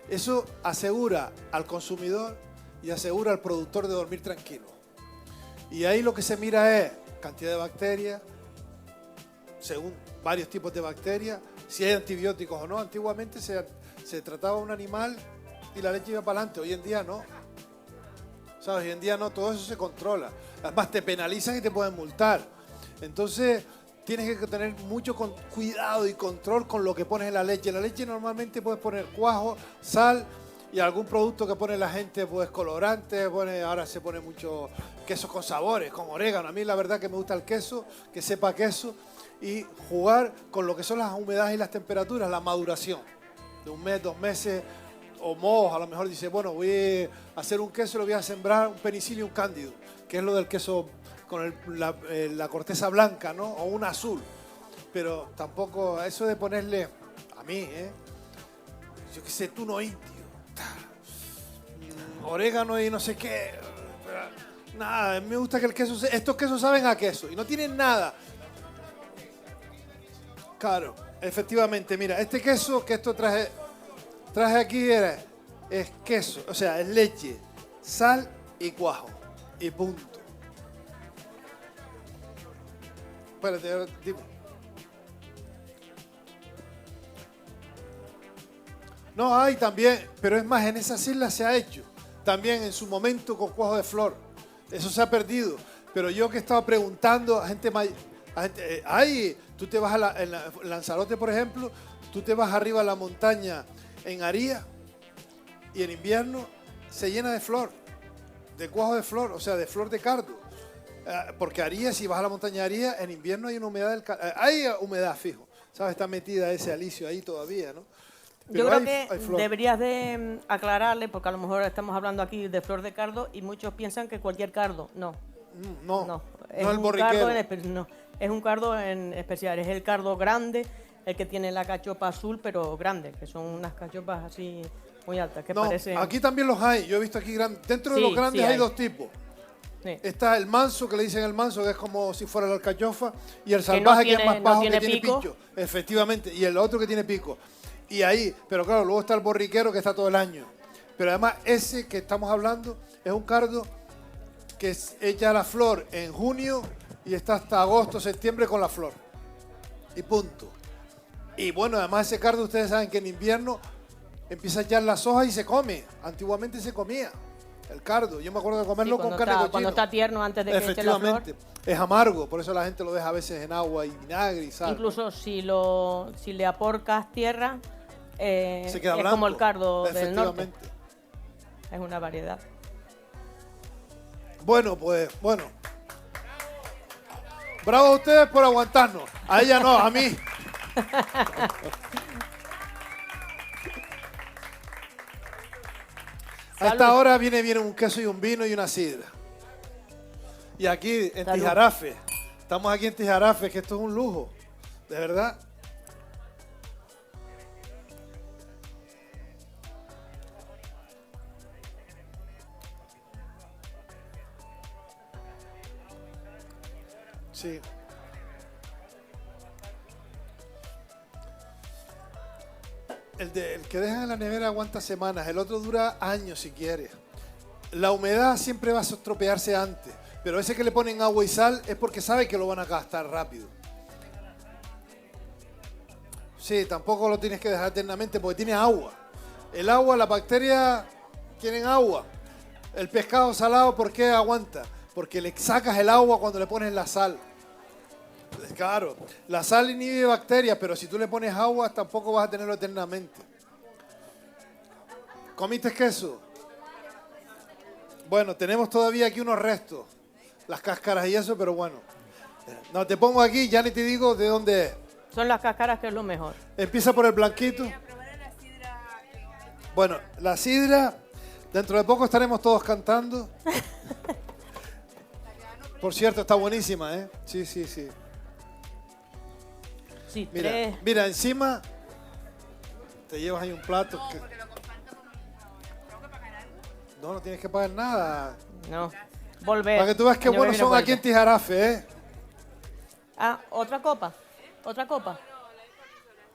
Eso asegura al consumidor y asegura al productor de dormir tranquilo. Y ahí lo que se mira es cantidad de bacterias, según varios tipos de bacterias, si hay antibióticos o no. Antiguamente se trataba un animal y la leche iba para adelante, hoy en día no. ¿Sabes? Hoy en día no, todo eso se controla. Además te penalizan y te pueden multar. Entonces tienes que tener mucho cuidado y control con lo que pones en la leche. En la leche normalmente puedes poner cuajo, sal y algún producto que pone la gente, pues colorante, ahora se pone mucho queso con sabores, con orégano. A mí la verdad que me gusta el queso, que sepa queso, y jugar con lo que son las humedades y las temperaturas, la maduración. De 1 mes, 2 meses, o mohos, a lo mejor dice, bueno, voy a hacer un queso, lo voy a sembrar un penicillium cándido, que es lo del queso con la corteza blanca, ¿no? O un azul. Pero tampoco, eso de ponerle, a mí, yo qué sé, tuno indio, orégano y no sé qué, nada, me gusta que estos quesos saben a queso y no tienen nada. Claro, efectivamente, mira, este queso que esto traje aquí es queso, o sea, es leche, sal y cuajo, y punto. Espérate, dime. No, hay también, pero es más, en esas islas se ha hecho. También en su momento con cuajo de flor. Eso se ha perdido. Pero yo que estaba preguntando a gente mayor, tú te vas en Lanzarote, por ejemplo, tú te vas arriba a la montaña en Aría y en invierno se llena de flor, de cuajo de flor, o sea, de flor de cardo. Porque Aría, si vas a la montaña de Aría, en invierno hay una humedad, hay humedad fijo, ¿sabes? Está metida ese alicio ahí todavía, ¿no? Pero yo creo que deberías de aclararle, porque a lo mejor estamos hablando aquí de flor de cardo y muchos piensan que cualquier cardo. No. No. es No el un borriquero. cardo no, es un cardo en especial. Es el cardo grande, el que tiene la cachopa azul, pero grande, que son unas cachopas así muy altas, que No, parecen... aquí también los hay. Yo he visto aquí grandes. Dentro de Sí, los grandes sí hay hay. dos tipos. Sí. Está el manso, que le dicen el manso, que es como si fuera la alcachofa, y el no salvaje, que es tiene- más no bajo, tiene que tiene pico. picho. Efectivamente. Y el otro que tiene pico. Y ahí, pero claro, luego está el borriquero, que está todo el año. Pero además, ese que estamos hablando es un cardo que echa la flor en junio y está hasta agosto, septiembre con la flor. Y punto. Y bueno, además ese cardo, ustedes saben que en invierno empieza a echar las hojas y se come. Antiguamente se comía el cardo. Yo me acuerdo de comerlo con carne de cochino. Cuando está tierno, antes de que eche la flor. Efectivamente. Es amargo, por eso la gente lo deja a veces en agua y vinagre y sal. Incluso si le aporcas tierra, Se queda es blanco. como el cardo del norte. Efectivamente. Es una variedad. Bueno, pues, bueno. Bravo a ustedes por aguantarnos. A ella no, a mí. A esta Salud. hora viene un queso y un vino y una sidra. Y aquí en Salud. Tijarafe. Estamos aquí en Tijarafe, que esto es un lujo. De verdad. Sí. El que dejan en la nevera aguanta semanas, el otro dura años si quiere. La humedad siempre va a estropearse antes, pero ese que le ponen agua y sal es porque sabe que lo van a gastar rápido. Sí, tampoco lo tienes que dejar eternamente porque tiene agua. El agua, las bacterias tienen agua. El pescado salado, ¿por qué aguanta? Porque le sacas el agua cuando le pones la sal. Claro, la sal inhibe bacterias, pero si tú le pones agua tampoco vas a tenerlo eternamente. ¿Comiste queso? Bueno, tenemos todavía aquí unos restos, las cáscaras y eso, pero bueno. No, te pongo aquí, ya ni te digo de dónde es. Son las cáscaras que es lo mejor. Empieza por el blanquito. Bueno, la sidra, dentro de poco estaremos todos cantando. Por cierto, está buenísima, ¿eh? Sí, sí, sí. Sí, Mira, tres. mira, encima te llevas ahí un plato. No, no tienes que pagar nada. No. Volver. Para que tú veas qué Año que buenos viene son aquí en vuelve. Tijarafe, ¿eh? Ah, otra copa. Otra copa.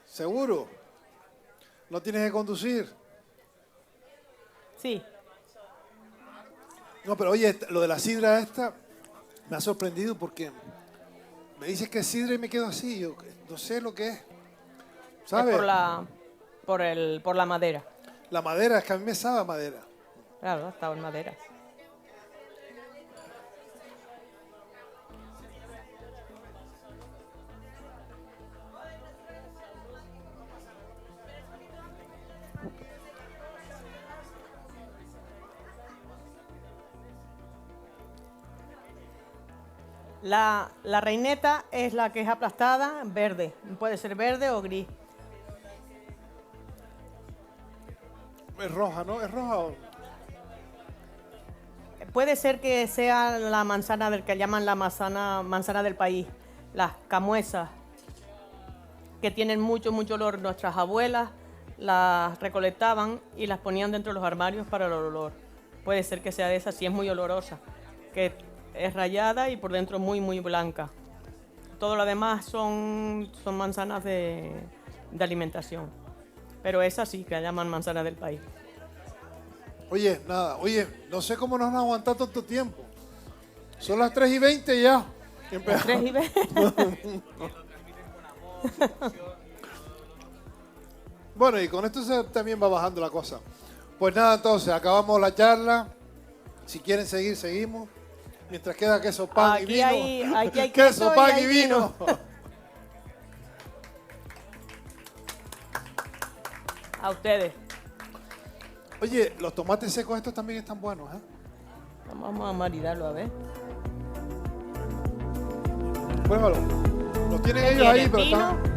Seguro. No tienes que conducir. Sí. No, pero oye, lo de la sidra esta me ha sorprendido porque me dices que es sidra y me quedo así. Yo no sé lo que es. ¿Sabes? Es por la madera. La madera, es que a mí me sabe a madera. Claro, estaba en madera. La reineta es la que es aplastada, verde. Puede ser verde o gris. Es roja, ¿no? ¿Es roja o...? Puede ser que sea la manzana del que llaman la manzana del país, las camuesas, que tienen mucho olor. Nuestras abuelas las recolectaban y las ponían dentro de los armarios para el olor. Puede ser que sea de esa, si es muy olorosa, que es rayada y por dentro muy blanca. Todo lo demás son manzanas de alimentación, pero esa sí que la llaman manzana del país. Oye, nada, oye, no sé cómo nos han aguantado tanto tiempo. Son las 3:20 ya. Las 3:20. Bueno, y con esto también va bajando la cosa. Pues nada, entonces, acabamos la charla. Si quieren seguir, seguimos. Mientras queda queso, pan y vino. Aquí hay queso, pan hay y vino. A ustedes. Oye, los tomates secos estos también están buenos, ¿eh? Vamos a maridarlo, a ver. Pruébalo. Los tienen ¿Qué ellos ahí, quieres, pero vino? están...